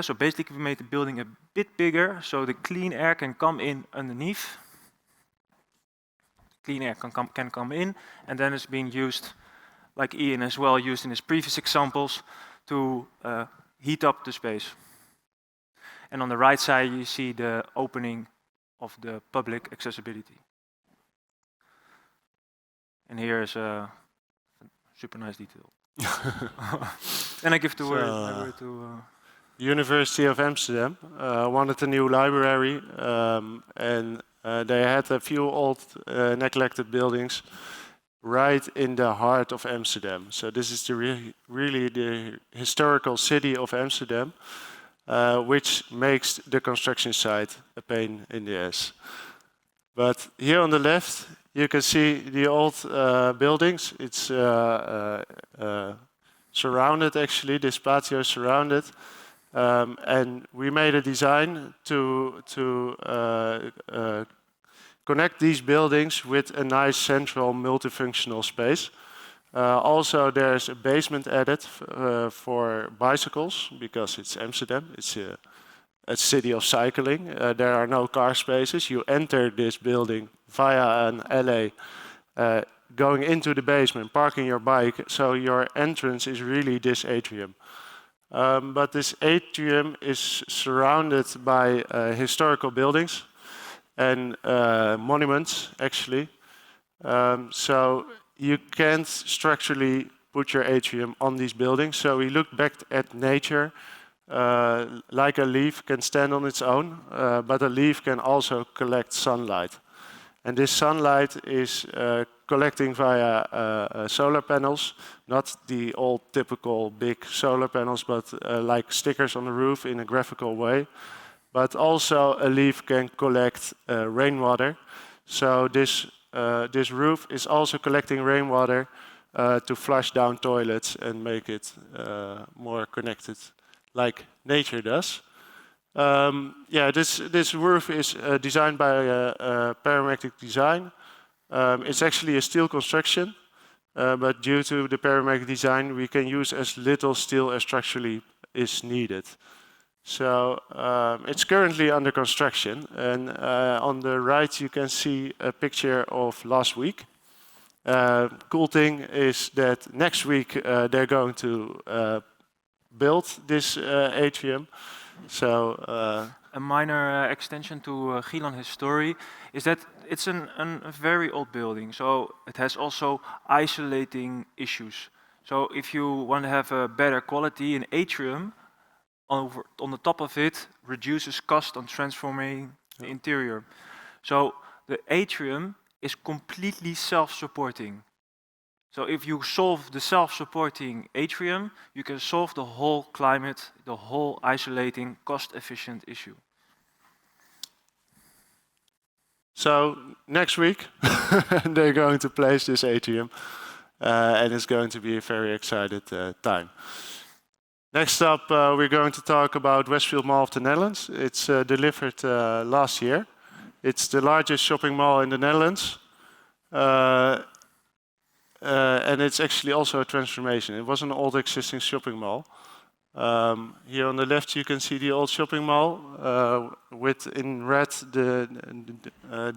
So basically we made the building a bit bigger, so the clean air can come in underneath. Clean air can come in, and then it's being used, like Ian as well used in his previous examples, to heat up the space. And on the right side you see the opening of the public accessibility. And here is a super nice detail. Then I give the So, word to... University of Amsterdam wanted a new library, and they had a few old neglected buildings right in the heart of Amsterdam. So this is really the historical city of Amsterdam, which makes the construction site a pain in the ass. But here on the left, you can see the old buildings. It's surrounded, actually, this patio is surrounded. And we made a design to connect these buildings with a nice central multifunctional space. Also, there's a basement added for bicycles, because it's Amsterdam. It's a city of cycling. There are no car spaces. You enter this building via an alley, going into the basement, parking your bike. So your entrance is really this atrium. But this atrium is surrounded by historical buildings and monuments, actually. So you can't structurally put your atrium on these buildings. So we look back at nature, like a leaf can stand on its own, but a leaf can also collect sunlight. And this sunlight is collecting via solar panels, not the old typical big solar panels, but like stickers on the roof in a graphical way. But also a leaf can collect rainwater. So this roof is also collecting rainwater to flush down toilets and make it more connected, like nature does. Yeah, this roof is designed by Parametric Design. It's actually a steel construction, but due to the parametric design, we can use as little steel as structurally is needed. So it's currently under construction, and on the right you can see a picture of last week. Cool thing is that next week they're going to build this atrium. So a minor extension to Gilan story is that it's a very old building, so it has also isolating issues. So if you want to have a better quality, an atrium on the top of it reduces cost on transforming the interior. So the atrium is completely self-supporting. So if you solve the self-supporting atrium, you can solve the whole climate, the whole isolating, cost-efficient issue. So next week they're going to place this atrium, and it's going to be a very excited time. Next up, we're going to talk about Westfield Mall of the Netherlands. It's delivered last year. It's the largest shopping mall in the Netherlands. And it's actually also a transformation. It was an old existing shopping mall. Here on the left you can see the old shopping mall with in red the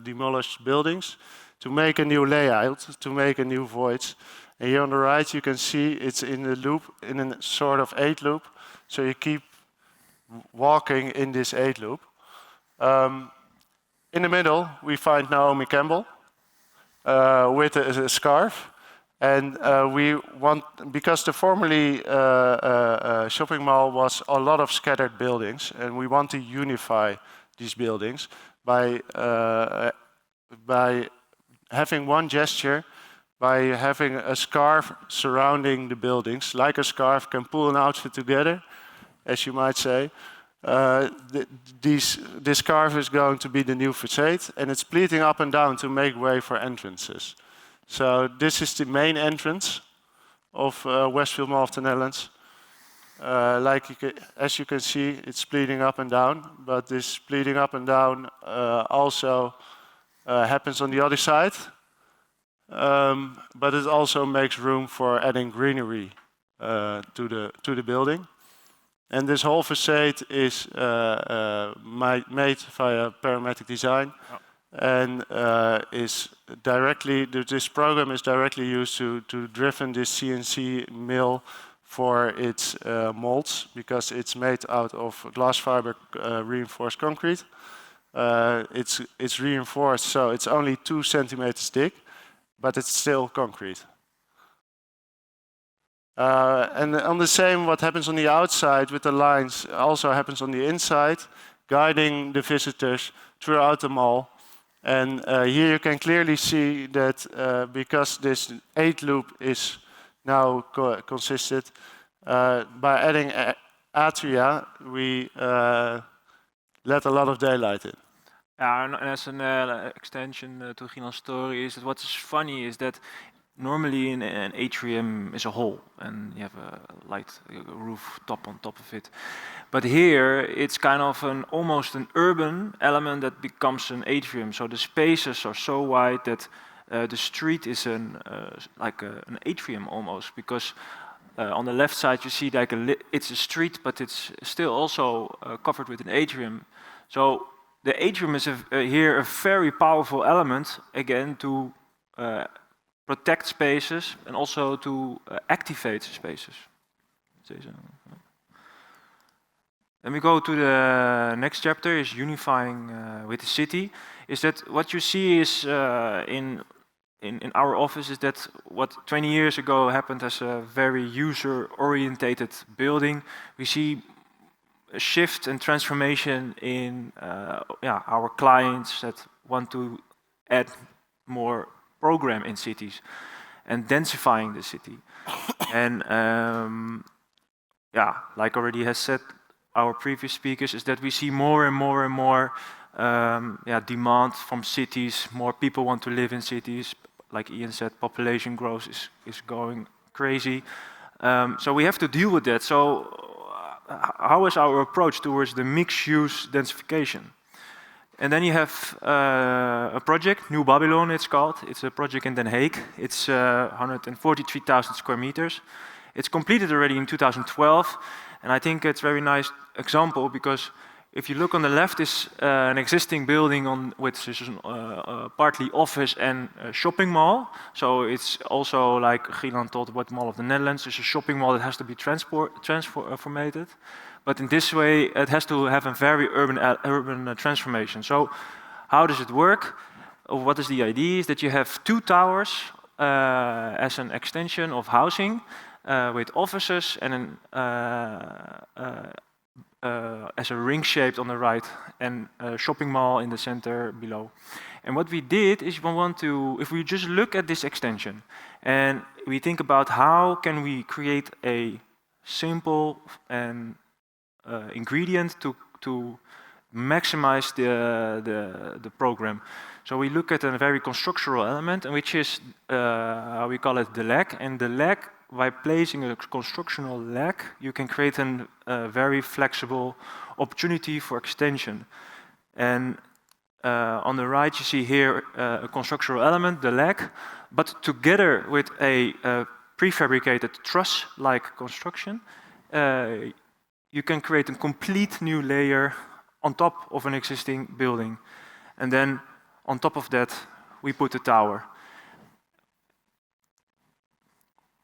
demolished buildings to make a new layout, to make a new void. And here on the right you can see it's in a loop, in a sort of 8 loop. So you keep walking in this 8 loop. In the middle we find Naomi Campbell with a scarf. And we want, because the formerly shopping mall was a lot of scattered buildings, and we want to unify these buildings by having one gesture, by having a scarf surrounding the buildings, like a scarf can pull an outfit together, as you might say. This scarf is going to be the new facade, and it's pleating up and down to make way for entrances. So this is the main entrance of Westfield Mall of the Netherlands. As you can see, it's bleeding up and down, but this bleeding up and down also happens on the other side. But it also makes room for adding greenery to the building. And this whole facade is made via Parametric Design. Oh. And this program is directly used to driven this CNC mill for its molds, because it's made out of glass fiber reinforced concrete. It's reinforced, so it's only 2 centimeters thick, but it's still concrete. And on the same, what happens on the outside with the lines also happens on the inside, guiding the visitors throughout the mall. And here you can clearly see that because this 8 loop is now consisted, by adding atria, we let a lot of daylight in. Yeah, and as an extension to Gilan's story, is that what's funny is that normally an atrium is a hall, and you have a light rooftop on top of it. But here, it's kind of almost an urban element that becomes an atrium. So the spaces are so wide that the street is like an atrium almost, because on the left side you see like it's a street, but it's still also covered with an atrium. So the atrium is here a very powerful element, again, to protect spaces and also to activate spaces. Then we go to the next chapter, is unifying with the city. Is that what you see is in our office is that what 20 years ago happened as a very user-orientated building, we see a shift and transformation in our clients that want to add more program in cities and densifying the city. And like already has said our previous speakers, is that we see more and more and more demand from cities. More people want to live in cities. Like Ian said, population growth is going crazy. So we have to deal with that. So how is our approach towards the mixed-use densification? And then you have a project, New Babylon it's called. It's a project in Den Haag. It's 143,000 square meters. It's completed already in 2012. And I think it's a very nice example, because if you look on the left is an existing building which is partly office and a shopping mall. So it's also, like Gilan told about Mall of the Netherlands, it's a shopping mall that has to be transformated. But in this way, it has to have a very urban transformation. So how does it work? What is the idea? Is that you have 2 towers as an extension of housing with offices and as a ring shaped on the right, and a shopping mall in the center below. And what we did is if we just look at this extension and we think about how can we create a simple and ingredient to maximize the program. So we look at a very constructional element, which is how we call it the leg. And the leg, by placing a constructional leg, you can create a very flexible opportunity for extension. And on the right, you see here a constructional element, the leg, but together with a prefabricated truss-like construction, you can create a complete new layer on top of an existing building. And then on top of that, we put a tower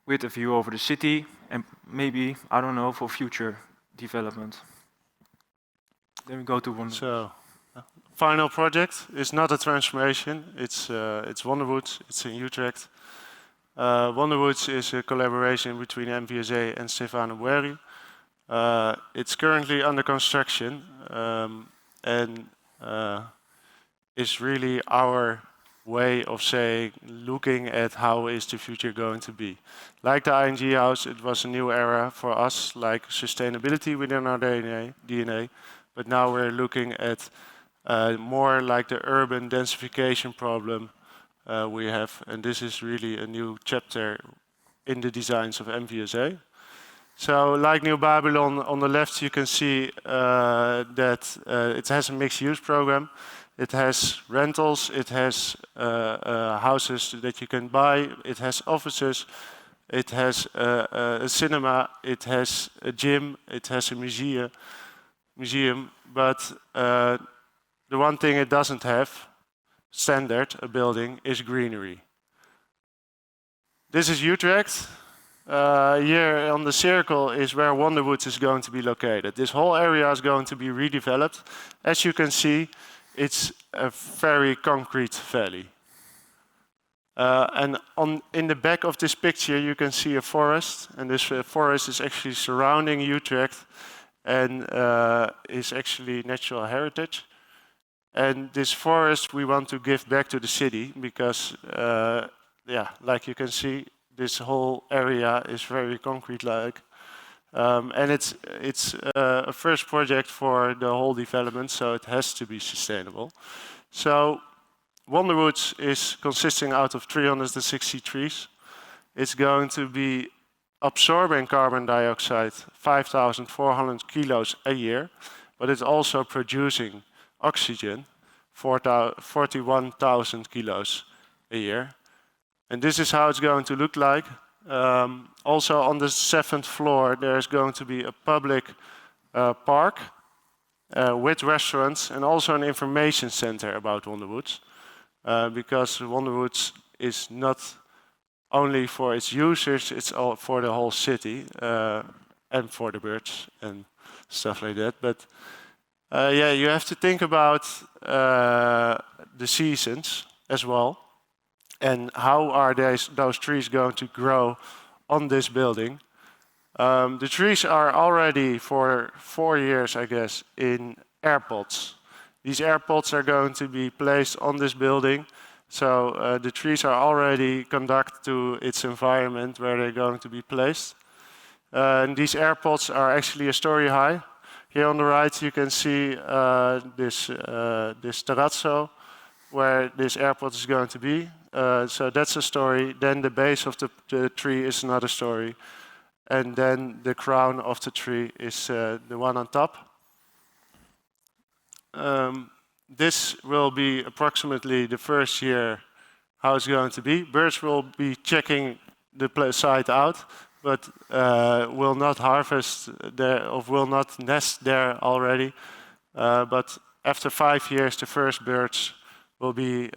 with a view over the city and maybe, I don't know, for future development. Then we go to one. So, final project is not a transformation. It's Wonderwoods. It's in Utrecht. Wonderwoods is a collaboration between MVSA and Stefano Guerri. It's currently under construction and is really our way of saying, looking at how is the future going to be. Like the ING house, it was a new era for us, like sustainability within our DNA. But now we're looking at more like the urban densification problem we have. And this is really a new chapter in the designs of MVSA. So like New Babylon, on the left you can see that it has a mixed-use program. It has rentals, it has houses that you can buy, it has offices, it has a cinema, it has a gym, it has a museum. But the one thing it doesn't have, standard, a building, is greenery. This is Utrecht. Here on the circle is where Wonderwoods is going to be located. This whole area is going to be redeveloped. As you can see, it's a very concrete valley. And in the back of this picture, you can see a forest, and this forest is actually surrounding Utrecht and is actually natural heritage. And this forest we want to give back to the city because, yeah, like you can see, this whole area is very concrete-like. And it's a first project for the whole development, so it has to be sustainable. So Wonderwoods is consisting out of 360 trees. It's going to be absorbing carbon dioxide, 5,400 kilos a year, but it's also producing oxygen, 41,000 kilos a year. And this is how it's going to look like. Also on the 7th floor, there's going to be a public park with restaurants and also an information center about Wonderwoods. Because Wonderwoods is not only for its users, it's all for the whole city and for the birds and stuff like that. But yeah, you have to think about the seasons as well. And how are those trees going to grow on this building? The trees are already for 4 years, I guess, in air pots. These air pots are going to be placed on this building. So the trees are already conducted to its environment where they're going to be placed. And these air pots are actually a story high. Here on the right, you can see this terrazzo where this air pot is going to be. So that's a story. Then the base of the tree is another story. And then the crown of the tree is the one on top. This will be approximately the first year how it's going to be. Birds will be checking the site out, but will not harvest there or will not nest there already. But after 5 years, the first birds will be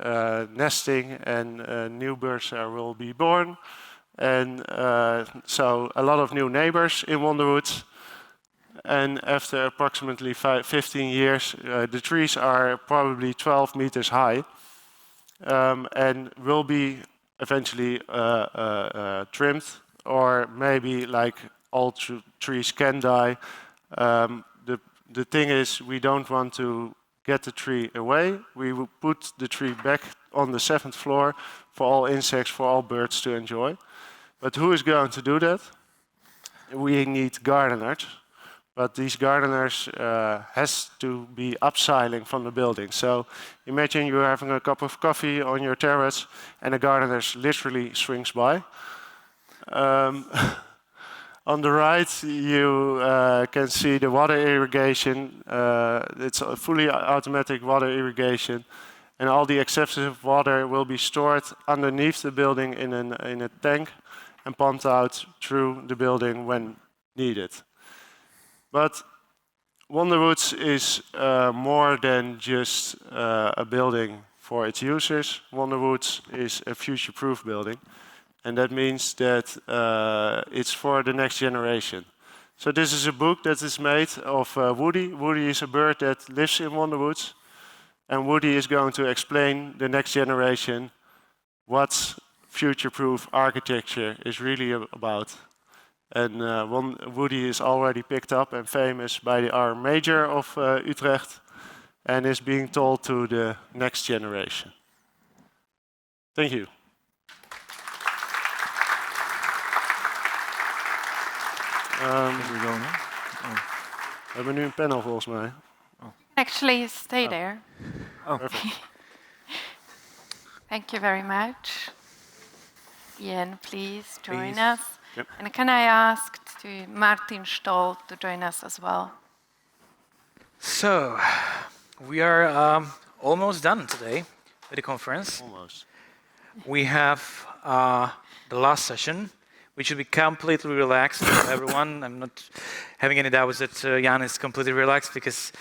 nesting and new birds will be born. And so a lot of new neighbors in Wonderwoods. And after approximately 15 years, the trees are probably 12 meters high and will be eventually trimmed, or maybe like all trees can die. The thing is, we don't want to get the tree away. We will put the tree back on the 7th floor for all insects, for all birds to enjoy. But who is going to do that? We need gardeners. But these gardeners has to be upsiling from the building. So imagine you're having a cup of coffee on your terrace and a gardener literally swings by. On the right, you can see the water irrigation. It's a fully automatic water irrigation. And all the excessive water will be stored underneath the building in a tank and pumped out through the building when needed. But Wonderwoods is more than just a building for its users. Wonderwoods is a future-proof building. And that means that it's for the next generation. So this is a book that is made of Woody. Woody is a bird that lives in Wonderwoods. And Woody is going to explain the next generation what future-proof architecture is really about. And Woody is already picked up and famous by our mayor of Utrecht and is being told to the next generation. Thank you. We hebben nu een panel volgens mij. Actually, stay there. Oh. Thank you very much. Ian, please join Please. us. Yep. And can I ask to Martin Stoll to join us as well? So, we are almost done today with the conference. Almost. We have the last session, which should be completely relaxed for everyone. I'm not having any doubts that Jan is completely relaxed because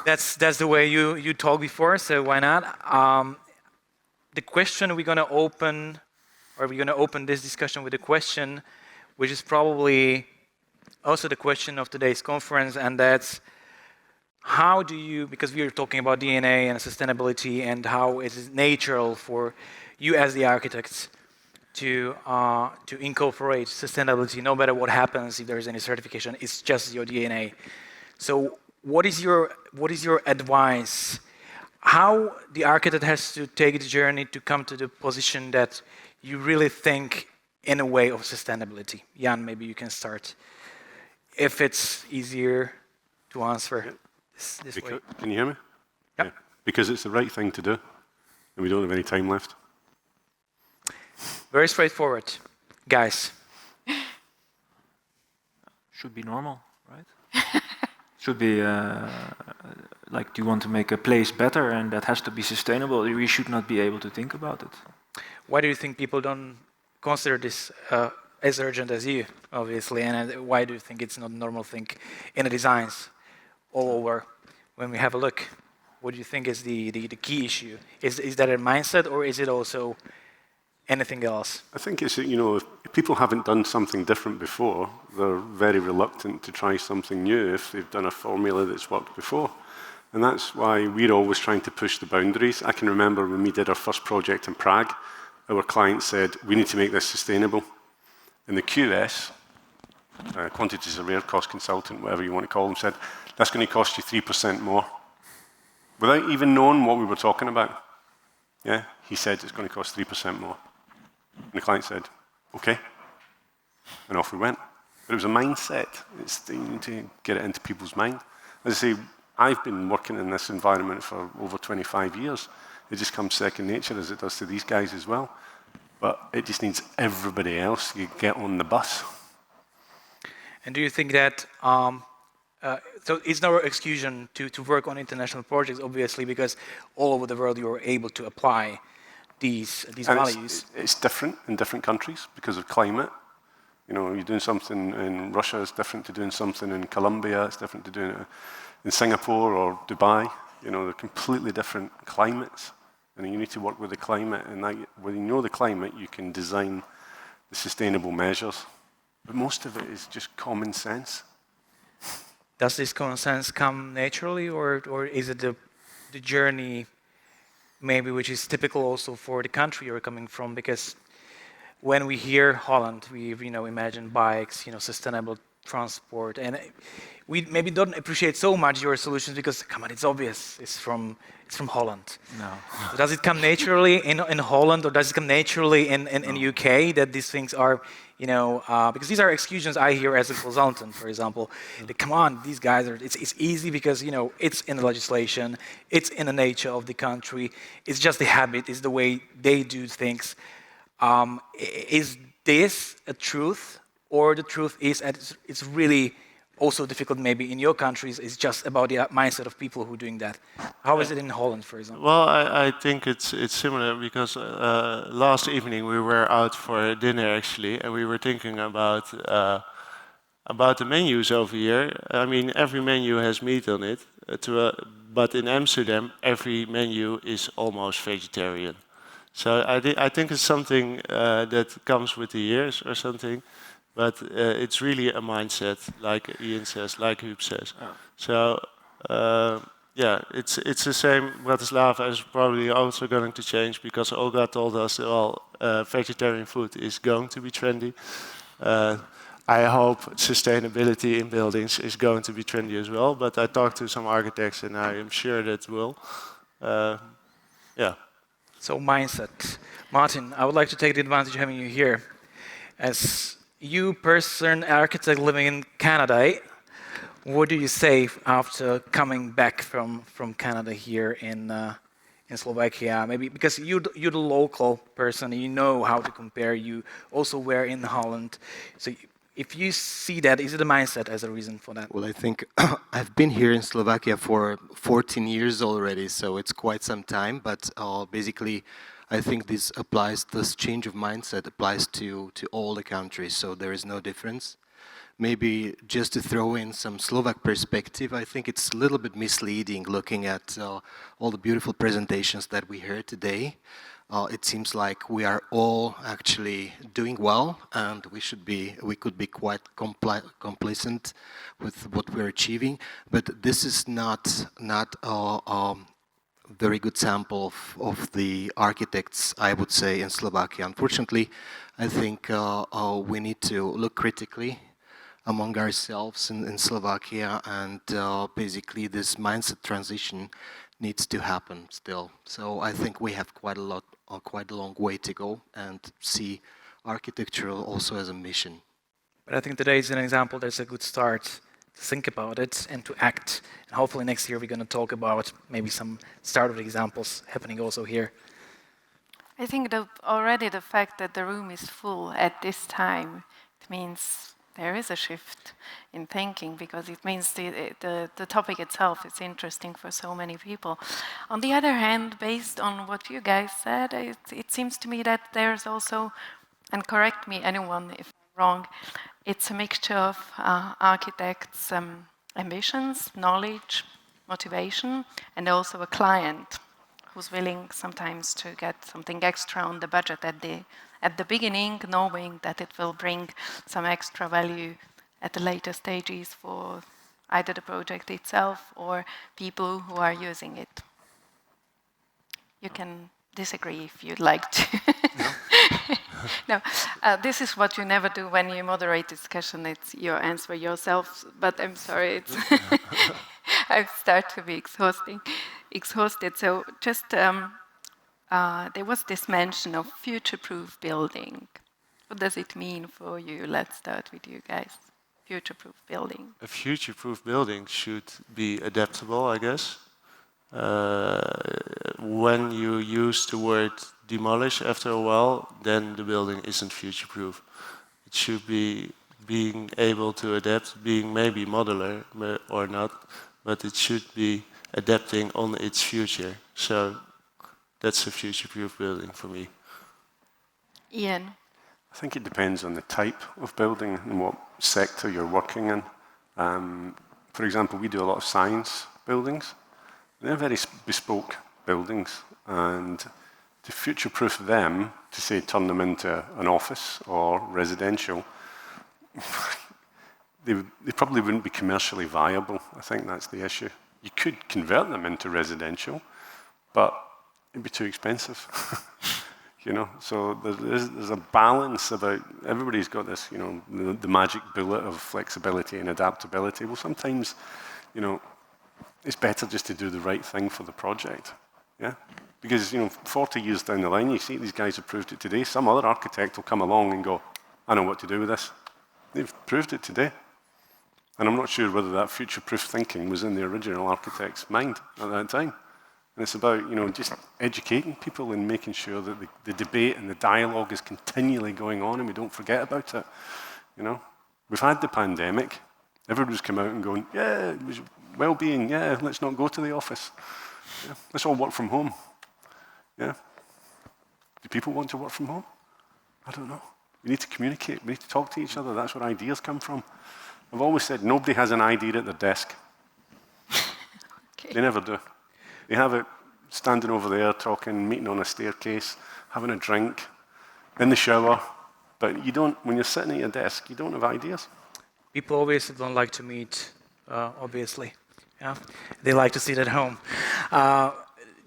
that's the way you talked before, so why not? The question we're going to open, or we're going to open this discussion with a question, which is probably also the question of today's conference, and that's how do you, because we are talking about DNA and sustainability and how it is natural for you as the architects to incorporate sustainability no matter what happens if there is any certification. It's just your DNA. So what is your advice? How the architect has to take the journey to come to the position that you really think in a way of sustainability? Jan, maybe you can start. If it's easier to answer this way. Can you hear me? Yep. Yeah. Because it's the right thing to do, and we don't have any time left. Very straightforward, guys. Should be normal, right? Should be like, do you want to make a place better, and that has to be sustainable? We should not be able to think about it. Why do you think people don't consider this as urgent as you, obviously, and why do you think it's not a normal thing in the designs all over? When we have a look, what do you think is the key issue? Is that a mindset, or is it also anything else? I think it's, if people haven't done something different before, they're very reluctant to try something new if they've done a formula that's worked before. And that's why we're always trying to push the boundaries. I can remember when we did our first project in Prague, our client said, we need to make this sustainable. And the QS, quantity surveyor, cost consultant, whatever you want to call them, said, that's going to cost you 3% more. Without even knowing what we were talking about. Yeah, he said it's going to cost 3% more. And the client said, okay. And off we went. But it was a mindset. You need to get it into people's mind. As I say, I've been working in this environment for over 25 years. It just comes second nature, as it does to these guys as well. But it just needs everybody else to get on the bus. And do you think that, so it's no excuse to work on international projects, obviously, because all over the world you are able to apply these values? It's different in different countries because of climate. You're doing something in Russia, it's different to doing something in Colombia, it's different to doing it in Singapore or Dubai. They're completely different climates. And you need to work with the climate, and when you know the climate, you can design the sustainable measures. But most of it is just common sense. Does this common sense come naturally, or is it the journey, maybe, which is typical also for the country you're coming from? Because when we hear Holland, we imagine bikes, sustainable transport, and we maybe don't appreciate so much your solutions because, come on, it's obvious, it's from Holland. No. So does it come naturally in Holland, or does it come naturally in UK that these things are, because these are excuses I hear as a consultant, for example. That, come on, these guys are. It's easy because it's in the legislation, it's in the nature of the country, it's just the habit, it's the way they do things. Is this a truth, or the truth is it's really also difficult maybe in your countries? It's just about the mindset of people who are doing that. How is it in Holland, for example? Well, I think it's similar because last evening we were out for dinner actually, and we were thinking about the menus over here. I mean, every menu has meat on it, but in Amsterdam every menu is almost vegetarian. So I think it's something that comes with the years or something. But it's really a mindset, like Ian says, like Huub says. Oh. So, it's the same. Bratislava is probably also going to change because Olga told us, vegetarian food is going to be trendy. I hope sustainability in buildings is going to be trendy as well. But I talked to some architects, and I am sure that will. So mindset. Martin, I would like to take the advantage of having you here. As you, person, architect living in Canada, what do you say after coming back from Canada here in Slovakia? Maybe because you're the local person, you know how to compare. You also were in Holland, so if you see that, is it a mindset as a reason for that? Well, I think I've been here in Slovakia for 14 years already, so it's quite some time. But basically, I think this change of mindset applies to all the countries, so there is no difference. Maybe just to throw in some Slovak perspective, I think it's a little bit misleading looking at all the beautiful presentations that we heard today. It seems like we are all actually doing well, and we could be quite complacent with what we're achieving. But this is not very good sample of the architects, I would say, in Slovakia. Unfortunately, I think we need to look critically among ourselves in Slovakia, and basically this mindset transition needs to happen still. So I think we have quite a long way to go, and see architecture also as a mission. But I think today is an example. There's a good start to think about it and to act. And hopefully next year we're going to talk about maybe some start of examples happening also here. I think that already the fact that the room is full at this time, it means there is a shift in thinking, because it means the topic itself is interesting for so many people. On the other hand, based on what you guys said, it seems to me that there's also, and correct me anyone if I'm wrong, it's a mixture of architects' ambitions, knowledge, motivation, and also a client who's willing sometimes to get something extra on the budget at the beginning, knowing that it will bring some extra value at the later stages for either the project itself or people who are using it. You can disagree if you'd like to. No, this is what you never do when you moderate discussion. It's you answer yourself, but I'm sorry, it's I start to be exhausted. So just there was this mention of future-proof building. What does it mean for you? Let's start with you guys. Future-proof building. A future-proof building should be adaptable, I guess. When you use the word demolish after a while, then the building isn't future-proof. It should be being able to adapt, being maybe modular or not, but it should be adapting on its future. So that's a future-proof building for me. Ian? I think it depends on the type of building and what sector you're working in. For example, we do a lot of science buildings. They're very bespoke buildings, and to future-proof them, to say turn them into an office or residential, they probably wouldn't be commercially viable. I think that's the issue. You could convert them into residential, but it'd be too expensive. You know, so there's a balance about, everybody's got this, you know, the magic bullet of flexibility and adaptability. Well, sometimes, you know, it's better just to do the right thing for the project, yeah? Because, you know, 40 years down the line, you see these guys have proved it today. Some other architect will come along and go, I know what to do with this. They've proved it today. And I'm not sure whether that future-proof thinking was in the original architect's mind at that time. And it's about, you know, just educating people and making sure that the debate and the dialogue is continually going on and we don't forget about it, you know? We've had the pandemic. Everybody's come out and going, yeah, it was well-being, yeah, let's not go to the office. Yeah, let's all work from home. Yeah. Do people want to work from home? I don't know. We need to communicate. We need to talk to each other. That's where ideas come from. I've always said nobody has an idea at their desk. Okay. They never do. They have it standing over there, talking, meeting on a staircase, having a drink, in the shower. But you don't, when you're sitting at your desk, you don't have ideas. People obviously don't like to meet, obviously. Yeah? They like to sit at home.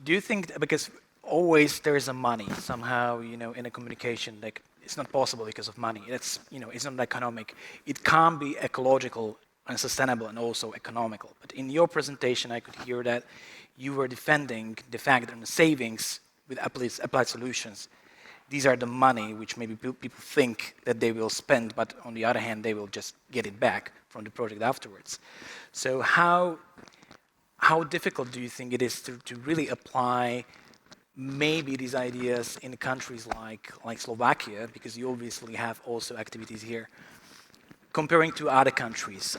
Do you think, because always there is a money somehow, you know, in a communication, like it's not possible because of money. It's, you know, it's not economic. It can't be ecological and sustainable and also economical. But in your presentation, I could hear that you were defending the fact that the savings with applied solutions, these are the money which maybe people think that they will spend, but on the other hand, they will just get it back from the project afterwards. So how difficult do you think it is to really apply maybe these ideas in countries like Slovakia, because you obviously have also activities here, comparing to other countries?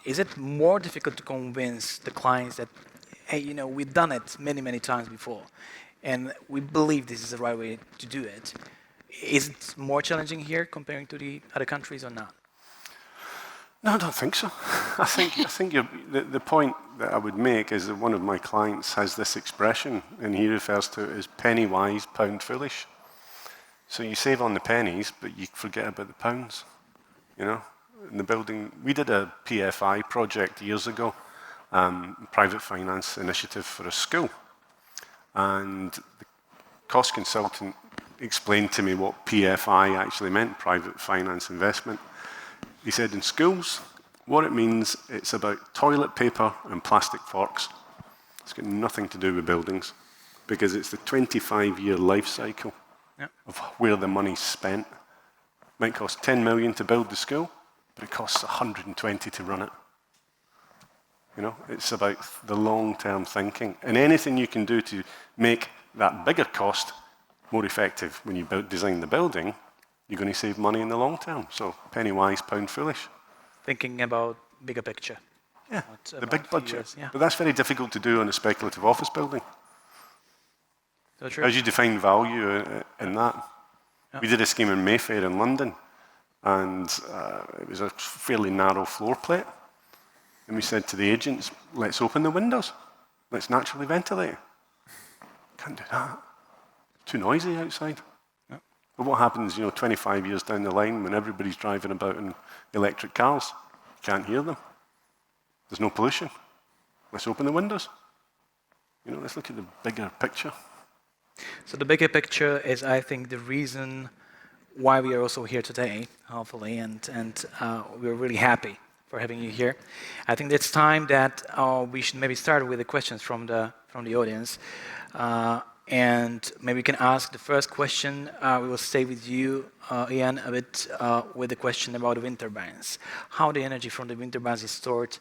Is it more difficult to convince the clients that, hey, you know, we've done it many, many times before, and we believe this is the right way to do it? Is it more challenging here comparing to the other countries or not? No, I don't think so. I think the point that I would make is that one of my clients has this expression, and he refers to it as penny wise, pound foolish. So you save on the pennies, but you forget about the pounds. You know, in the building, we did a PFI project years ago, private finance initiative for a school, And the cost consultant explained to me what PFI actually meant, private finance investment. He said in schools, what it means, it's about toilet paper and plastic forks. It's got nothing to do with buildings because it's the 25-year life cycle of where the money's spent. It might cost 10 million to build the school, but it costs 120 to run it. You know, it's about the long-term thinking. And anything you can do to make that bigger cost more effective when you design the building, you're going to save money in the long term. So penny wise, pound foolish. Thinking about bigger picture. Yeah, Not the big about budget. years, yeah. But that's very difficult to do on a speculative office building. So true. How do you define value in that? Yeah. We did a scheme in Mayfair in London, and it was a fairly narrow floor plate. And we said to the agents, let's open the windows. Let's naturally ventilate. Can't do that. It's too noisy outside. Yeah. But what happens, 25 years down the line when everybody's driving about in electric cars? You can't hear them. There's no pollution. Let's open the windows. Let's look at the bigger picture. So the bigger picture is, I think, the reason why we are also here today, hopefully, and we're really happy for having you here. I think it's time that we should maybe start with the questions from the audience, and maybe we can ask the first question. We will stay with you, Ian, a bit with the question about the wind turbines. How the energy from the wind turbines is stored?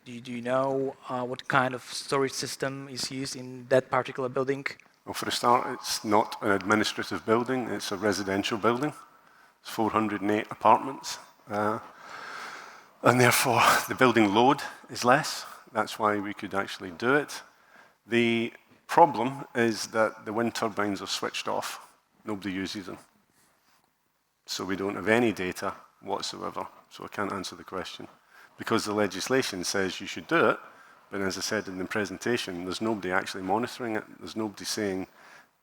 Do you know what kind of storage system is used in that particular building? Well, for a start, it's not an administrative building, it's a residential building. It's 408 apartments. And therefore, the building load is less. That's why we could actually do it. The problem is that the wind turbines are switched off. Nobody uses them. So we don't have any data whatsoever. So I can't answer the question. Because the legislation says you should do it, but as I said in the presentation, there's nobody actually monitoring it. There's nobody saying,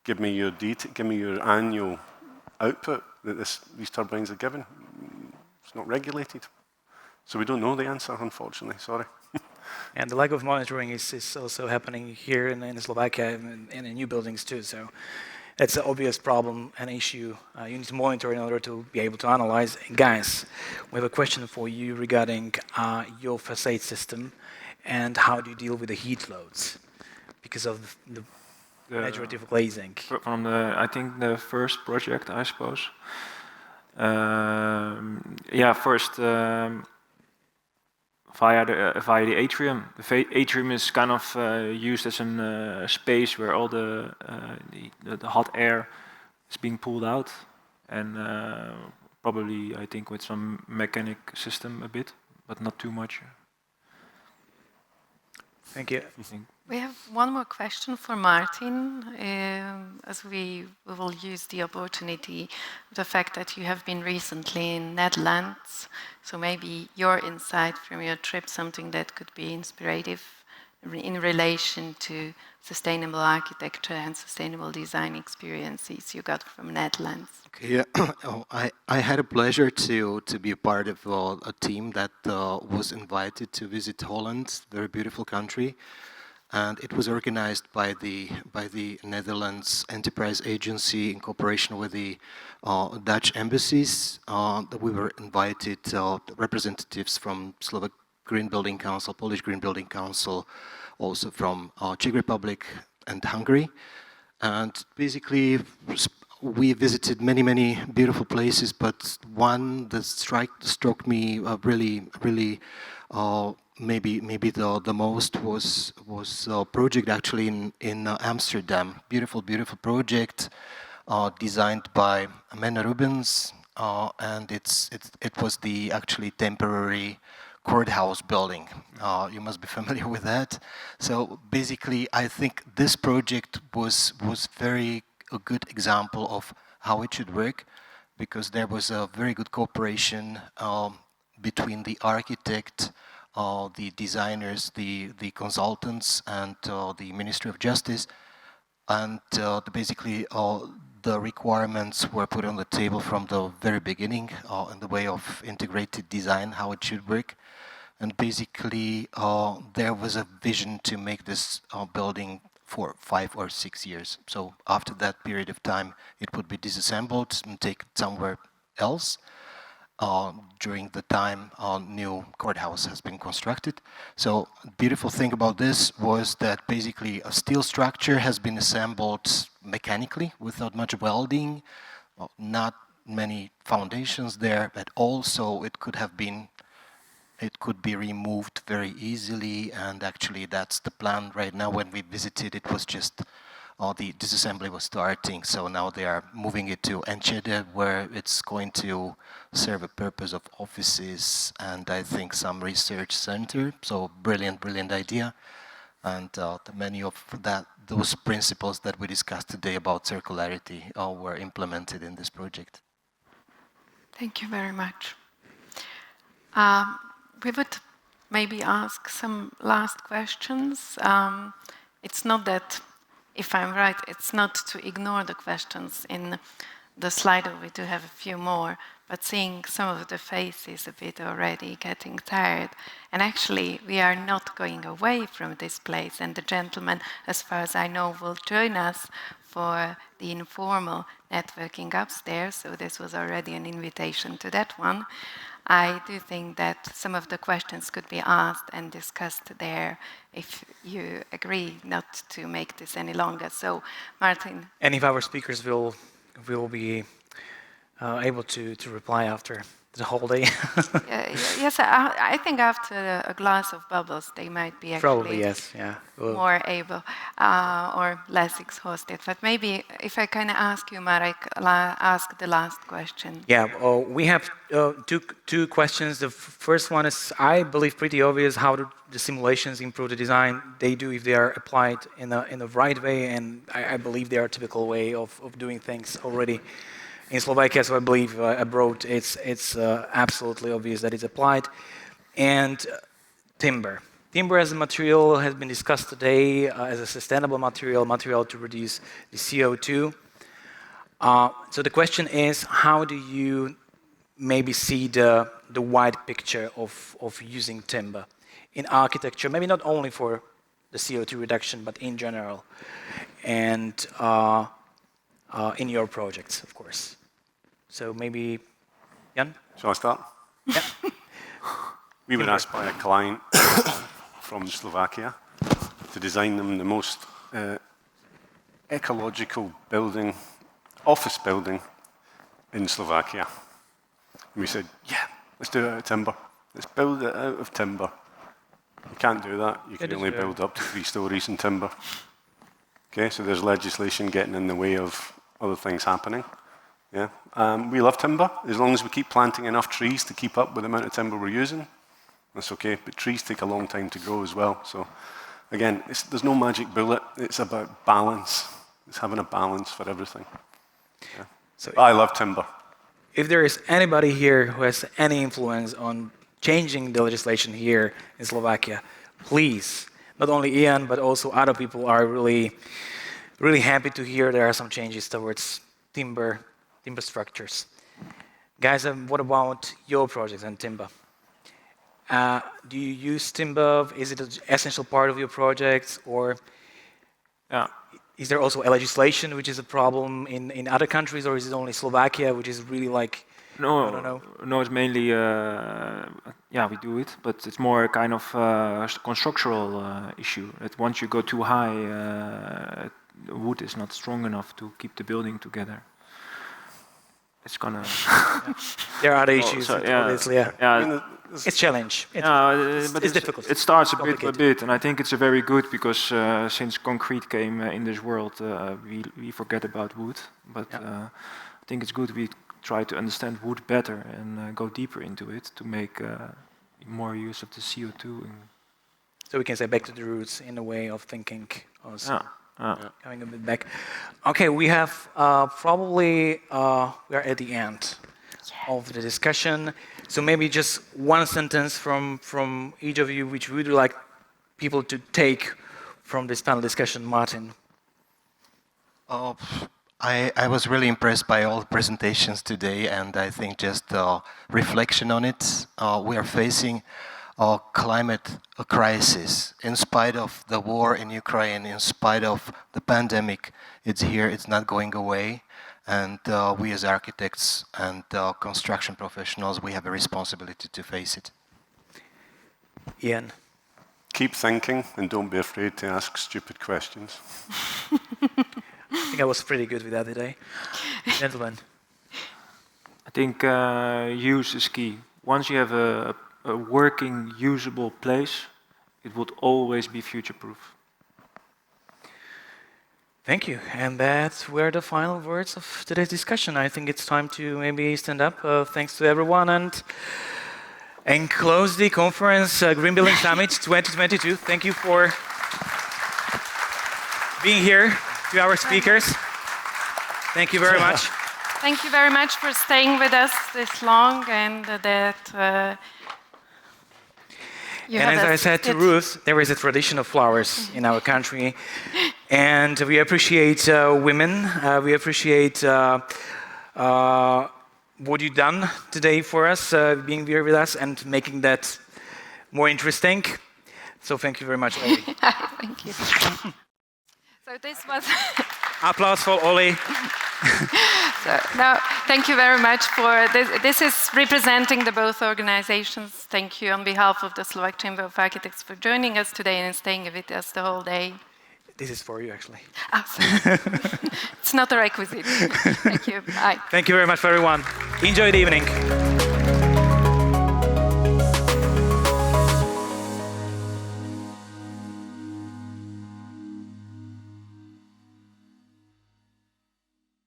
give me your annual output that these turbines are given. It's not regulated. So we don't know the answer, unfortunately. Sorry. And the lack of monitoring is also happening here in Slovakia and in new buildings too. So it's an obvious problem and issue you need to monitor in order to be able to analyze. Guys, we have a question for you regarding your facade system and how do you deal with the heat loads because of the majority of glazing. From I think the first project, I suppose. First via the atrium. The atrium is kind of used as a space where all the hot air is being pulled out, and probably I think with some mechanic system a bit, but not too much. Thank you. We have one more question for Martin, as we will use the opportunity, the fact that you have been recently in Netherlands, so maybe your insight from your trip, something that could be inspirative in relation to sustainable architecture and sustainable design experiences you got from Netherlands. Okay, yeah. I had a pleasure to be a part of a team that was invited to visit Holland, very beautiful country. And it was organized by the Netherlands Enterprise Agency in cooperation with the Dutch embassies. We were invited representatives from Slovak Green Building Council, Polish Green Building Council, also from Czech Republic and Hungary. And basically, we visited many beautiful places, but one that struck me really. Maybe the most was a project actually in Amsterdam. Beautiful project designed by Mena Rubens, and it was the actually temporary courthouse building. You must be familiar with that. So basically, I think this project was a good example of how it should work, because there was a very good cooperation between the architect, the designers, the consultants, and the Ministry of Justice, and basically the requirements were put on the table from the very beginning in the way of integrated design, how it should work, and basically there was a vision to make this building for 5 or 6 years. So after that period of time, it would be disassembled and taken somewhere else. During the time our new courthouse has been constructed. So beautiful thing about this was that basically a steel structure has been assembled mechanically without much welding, not many foundations there, but also it could be removed very easily, and actually that's the plan right now. When we visited, it was just the disassembly was starting, so now they are moving it to Enschede, where it's going to serve a purpose of offices and I think some research center. So brilliant idea. And many of those principles that we discussed today about circularity were implemented in this project. Thank you very much. We would maybe ask some last questions. It's not that, if I'm right, it's not to ignore the questions in the slide. We do have a few more, but seeing some of the faces a bit already getting tired. And actually, we are not going away from this place. And the gentleman, as far as I know, will join us for the informal networking upstairs. So this was already an invitation to that one. I do think that some of the questions could be asked and discussed there, if you agree not to make this any longer. So, Martin. Any of our speakers will be able to reply after the whole day. Yes, I think after a glass of bubbles, they might be actually Probably, yes, yeah. more able or less exhausted. But maybe if I can ask you, Marek, ask the last question. Yeah, we have two questions. The first one is, I believe, pretty obvious. How do the simulations improve the design? They do if they are applied in the right way, and I believe they are a typical way of doing things already in Slovakia. So I believe abroad it's absolutely obvious that it's applied. And timber. Timber as a material has been discussed today as a sustainable material to reduce the CO2. So the question is, how do you maybe see the wide picture of using timber in architecture? Maybe not only for the CO2 reduction, but in general, and in your projects, of course. So maybe, Jan? Shall I start? Yeah. We were asked by a client from Slovakia to design them the most ecological building, office building in Slovakia. And we said, yeah, let's do it out of timber. Let's build it out of timber. You can't do that. You can only build up to 3 stories in timber. Okay, so there's legislation getting in the way of other things happening. Yeah, we love timber as long as we keep planting enough trees to keep up with the amount of timber we're using. That's okay, but trees take a long time to grow as well. So again, there's no magic bullet. It's about balance. It's having a balance for everything. Yeah. So I love timber. If there is anybody here who has any influence on changing the legislation here in Slovakia, please, not only Ian, but also other people are really, really happy to hear there are some changes towards timber structures. Guys, what about your projects and timber? Do you use timber? Is it an essential part of your projects, or is there also a legislation which is a problem in other countries, or is it only Slovakia, which is really like, no, I don't know? No, it's mainly, we do it, but it's more kind of constructural issue. That once you go too high, wood is not strong enough to keep the building together. It's gonna. There are other issues, obviously. It's a challenge. It's difficult. It starts a bit by bit, and I think it's a very good because since concrete came in this world, we forget about wood. But I think it's good we try to understand wood better and go deeper into it to make more use of the CO2. So we can say back to the roots in a way of thinking. Also. Coming a bit back. Okay, we have probably we are at the end of the discussion. So maybe just one sentence from each of you, which we would like people to take from this panel discussion. Martin. I was really impressed by all the presentations today, and I think just reflection on it. We are facing climate crisis. In spite of the war in Ukraine, in spite of the pandemic, it's here, it's not going away. And we as architects and construction professionals, we have a responsibility to face it. Ian. Keep thinking and don't be afraid to ask stupid questions. I think I was pretty good with that today. Gentlemen. I think use is key. Once you have a working, usable place, it would always be future-proof. Thank you. And that were the final words of today's discussion. I think it's time to maybe stand up. Thanks to everyone and close the conference, Green Building Summit 2022. Thank you for being here, to our speakers. Thank you very much. Thank you very much for staying with us this long and that you And had as I said to Ruth, there is a tradition of flowers in our country. And we appreciate women. We appreciate what you've done today for us, being here with us and making that more interesting. So thank you very much, Ollie. Thank you. So this was... Applause for Ollie. So, no, thank you very much for this. This is representing the both organizations. Thank you on behalf of the Slovak Chamber of Architects for joining us today and staying with us the whole day. This is for you, actually. Oh, it's not a requisite. Thank you. Bye. Thank you very much, everyone. Enjoy the evening.